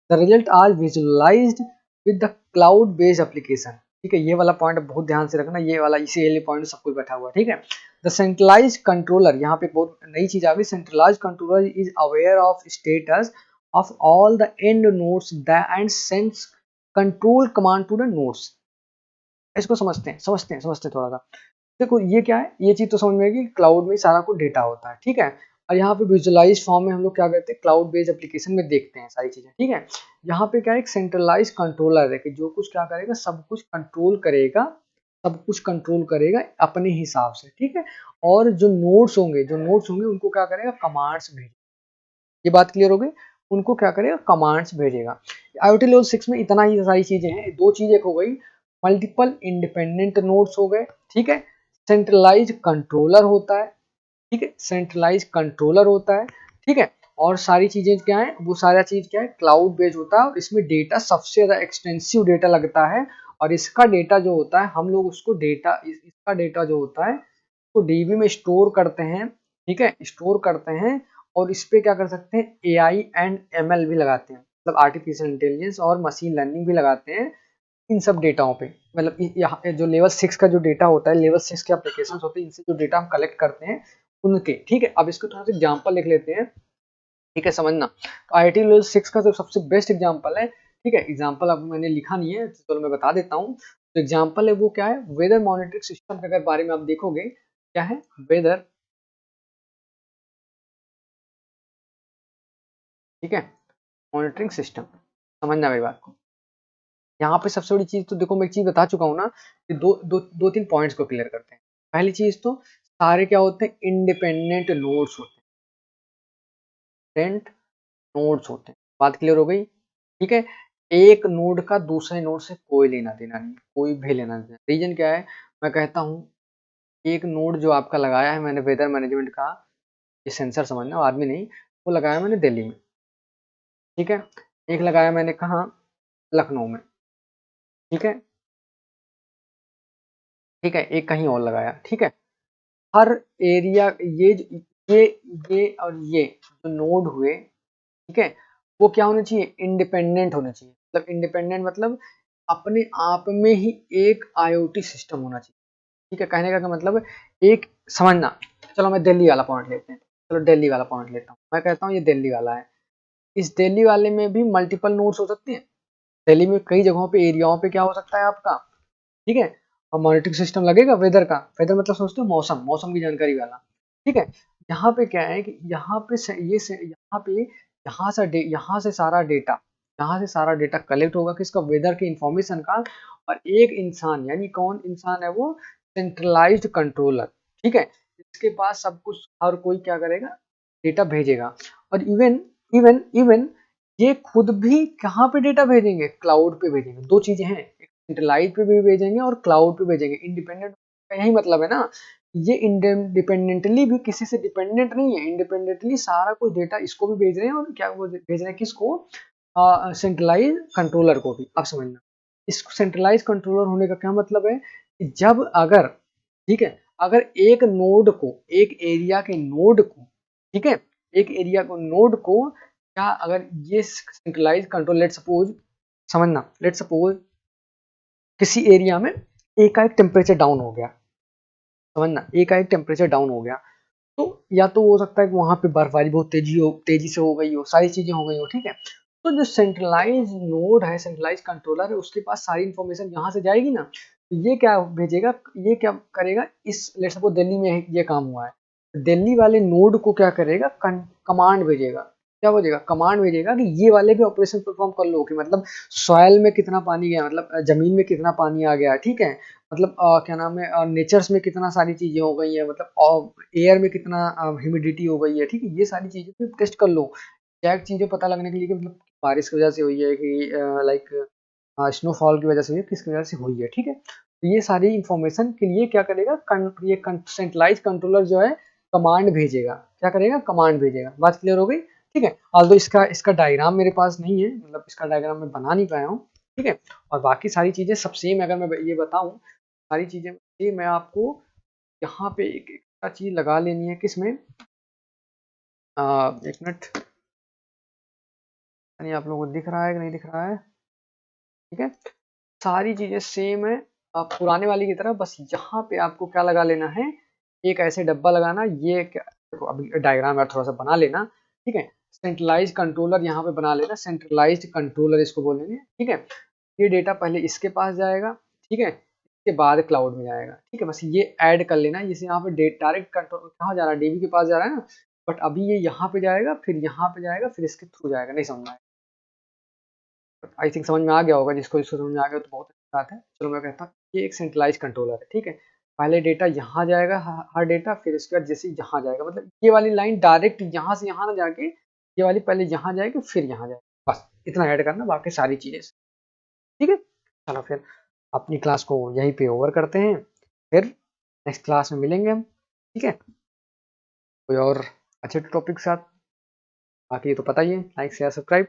the result are visualized with the cloud based application. ठीक है, ये वाला पॉइंट बहुत ध्यान से रखना, ये वाला इसी वाले पॉइंट सब कुछ बैठा हुआ है। ठीक है, द सेंट्रलाइज कंट्रोलर, यहाँ पे बहुत नई चीज आ गई, centralize controller is aware of status of all the end nodes and sends control command to the nodes. इसको समझते हैं थोड़ा सा। देखो ये क्या है, ये चीज तो समझ में आएगी, क्लाउड में सारा कुछ डेटा होता है। ठीक है, और यहाँ पे विजुअलाइज फॉर्म में हम लोग क्या करते हैं, क्लाउड बेस्ड एप्लीकेशन में देखते हैं सारी चीजें। ठीक है, यहाँ पे क्या है, एक सेंट्रलाइज कंट्रोलर है कि जो कुछ क्या करेगा, सब कुछ कंट्रोल करेगा, सब कुछ कंट्रोल करेगा अपने हिसाब से। ठीक है, और जो नोड्स होंगे उनको क्या करेगा, कमांड्स भेजेगा। ये बात क्लियर हो गई, उनको क्या करेगा, कमांड्स भेजेगा। IoT लेवल 6 में इतना ही सारी चीजें हैं, दो चीजें हो गई, मल्टीपल इंडिपेंडेंट नोड्स हो गए। ठीक है, सेंट्रलाइज कंट्रोलर होता है। ठीक है, सेंट्रलाइज कंट्रोलर होता है। ठीक है, और सारी चीजें क्या है, वो सारा चीज क्या है, क्लाउड बेस्ड होता है, और इसमें डेटा सबसे ज्यादा एक्सटेंसिव डेटा लगता है। और इसका डेटा जो होता है, हम लोग उसको डेटा, इसका डेटा जो होता है तो DB में स्टोर करते हैं। ठीक है, स्टोर करते हैं, और इस पे क्या कर सकते हैं, AI एंड ML भी लगाते हैं, मतलब आर्टिफिशियल इंटेलिजेंस और मशीन लर्निंग भी लगाते हैं इन सब डेटाओं पे। मतलब यहाँ जो लेवल 6 का जो डेटा होता है, लेवल 6 के एप्लीकेशन होते हैं, इनसे जो डेटा हम कलेक्ट करते हैं उनके। ठीक है, अब इसको थोड़ा सा एग्जाम्पल लिख लेते हैं। ठीक है, समझना, तो IIT लेवल 6 का जो सबसे बेस्ट एग्जाम्पल है, ठीक है, एग्जाम्पल अब मैंने लिखा नहीं है, चलो मैं बता देता हूँ। तो एग्जाम्पल है वो क्या है, वेदर मॉनिटरिंग सिस्टम के अगर बारे में आप देखोगे, क्या है, वेदर। ठीक है, मॉनिटरिंग सिस्टम, समझना मेरी बात को। यहाँ पे सबसे बड़ी चीज तो देखो, मैं एक चीज बता चुका हूँ ना, कि दो तीन पॉइंट्स को क्लियर करते हैं। पहली चीज तो सारे क्या होते हैं, इंडिपेंडेंट नोड्स होते हैं, इंडिपेंडेंट नोड्स होते हैं। बात क्लियर हो गई। ठीक है, एक नोड का दूसरे नोड से कोई लेना देना नहीं, कोई भी लेना देना। रीजन क्या है, मैं कहता हूँ, एक नोड जो आपका लगाया है मैंने वेदर मैनेजमेंट का, ये सेंसर समझना, आदमी नहीं, वो लगाया मैंने दिल्ली में। ठीक है, एक लगाया मैंने कहाँ, लखनऊ में। ठीक है, ठीक है, एक कहीं और लगाया। ठीक है, हर एरिया, ये ये ये और ये जो नोड हुए, ठीक है, वो क्या होने चाहिए, इंडिपेंडेंट होने चाहिए। मतलब इंडिपेंडेंट मतलब अपने आप में ही एक IoT सिस्टम होना चाहिए। ठीक है, कहने का क्या मतलब है, एक, समझना, चलो मैं दिल्ली वाला पॉइंट लेते हैं, चलो दिल्ली वाला पॉइंट लेता हूँ, मैं कहता हूँ ये दिल्ली वाला है। इस दिल्ली वाले में भी मल्टीपल नोड्स हो सकते हैं। दिल्ली में कई जगहों पे, एरियाओं पे क्या हो सकता है आपका, ठीक है, और मॉनिटरिंग सिस्टम लगेगा वेदर का। वेदर मतलब सोचते हो मौसम, मौसम की जानकारी वाला। ठीक है, यहाँ पे क्या है कि यहाँ पे यहाँ पे यहाँ से सारा डेटा, यहाँ से सारा डेटा कलेक्ट होगा किसका, वेदर के इंफॉर्मेशन का। और एक इंसान, यानी कौन इंसान है वो, सेंट्रलाइज्ड कंट्रोलर। ठीक है, इसके पास सब कुछ, हर कोई क्या करेगा, डेटा भेजेगा। और इवन इवन इवन ये खुद भी कहाँ पे डेटा भेजेंगे, क्लाउड पे भेजेंगे। दो चीजें हैं, सेंट्रलाइज पे भी भेजेंगे और क्लाउड पे भेजेंगे। इंडिपेंडेंट का यही मतलब है ना, ये इंडिपेंडेंटली भी किसी से डिपेंडेंट नहीं है, इंडिपेंडेंटली सारा कुछ डेटा इसको भी भेज रहे हैं और क्या भेज रहे हैं किसको, सेंट्रलाइज कंट्रोलर को भी। आप समझना, इस सेंट्रलाइज कंट्रोलर होने का क्या मतलब है कि जब अगर, ठीक है, अगर एक नोड को, एक एरिया के नोड को, ठीक है, एक एरिया को नोड को क्या, अगर ये सेंट्रलाइज कंट्रोल, लेट सपोज, समझना, लेट सपोज किसी एरिया में एकाएक टेम्परेचर डाउन हो गया, समझना, एकाएक टेम्परेचर डाउन हो गया, तो या तो हो सकता है कि वहां पे बर्फबारी बहुत तेजी से हो गई हो, सारी चीजें हो गई हो, ठीक है। तो जो सेंट्रलाइज नोड है, सेंट्रलाइज कंट्रोलर है, उसके पास सारी इंफॉर्मेशन यहाँ से जाएगी ना, तो ये क्या भेजेगा, ये क्या करेगा, इस लेट्स सपोज दिल्ली में ये काम हुआ है, दिल्ली वाले नोड को क्या करेगा, कमांड भेजेगा, क्या भेजेगा, कमांड भेजेगा कि ये वाले भी ऑपरेशन परफॉर्म कर लो, कि मतलब सॉइल में कितना पानी गया, मतलब जमीन में कितना पानी आ गया, ठीक है, मतलब क्या नाम है, नेचर्स में कितना सारी चीजें हो गई है, मतलब एयर में कितना ह्यूमिडिटी हो गई है, ठीक है, ये सारी चीजें भी टेस्ट कर लो, एग्जैक्ट चीजें पता लगने के लिए कि मतलब बारिश की वजह से हुई है कि लाइक स्नोफॉल की वजह से हुई है, किसकी वजह से हुई है, ठीक है। तो ये सारी इंफॉर्मेशन के लिए क्या करेगा, ये सेंट्रलाइज कंट्रोलर जो है कमांड भेजेगा, क्या करेगा, कमांड भेजेगा। बात क्लियर हो गई, ठीक है। ऑल्दो इसका इसका डायग्राम मेरे पास नहीं है, मतलब इसका डायग्राम मैं बना नहीं पाया हूँ, ठीक है। और बाकी सारी चीजें सब सेम, अगर मैं ये बताऊं, सारी चीजें ये मैं आपको यहाँ पे एक एक्स्ट्रा चीज लगा लेनी है, किसमें, एक मिनट, नहीं आप लोगों को दिख रहा है कि नहीं दिख रहा है, ठीक है, सारी चीजें सेम है पुराने वाली की तरह, बस यहाँ पे आपको क्या लगा लेना है, एक ऐसे डब्बा लगाना, ये देखो अभी डायग्राम यार थोड़ा सा बना लेना, ठीक है। सेंट्रलाइज कंट्रोलर यहाँ पे बना लेना, सेंट्रलाइज्ड कंट्रोलर इसको बोलेंगे, ठीक है। ये डेटा पहले इसके पास जाएगा, ठीक है, इसके बाद क्लाउड में जाएगा, ठीक है, बस ये ऐड कर लेना, जैसे यहाँ पे डायरेक्ट कंट्रोल कहाँ जा रहा है, डीबी के पास जा रहा है ना, बट अभी ये यहाँ पे जाएगा, फिर यहाँ पे जाएगा, फिर इसके थ्रू जाएगा, नहीं समझ में आएगा, आई थिंक समझ में आ गया होगा, जिसको जिसको समझ में आ गया तो बहुत अच्छी बात है। चलो मैं कहता हूँ ये एक सेंट्रलाइज कंट्रोलर है, ठीक है, पहले डेटा यहाँ जाएगा, हर डेटा, फिर इसके बाद जैसे यहाँ जाएगा, मतलब ये वाली लाइन डायरेक्ट यहाँ से यहाँ ना जाके, ये वाली पहले यहाँ जाएगी फिर यहाँ जाएगी, बस इतना ऐड करना, बाकी सारी चीजें, ठीक है। चलो फिर अपनी क्लास को यहीं पे ओवर करते हैं, फिर नेक्स्ट क्लास में मिलेंगे हम, ठीक है, कोई और अच्छे टॉपिक के साथ। बाकी ये तो पता ही है, लाइक शेयर सब्सक्राइब।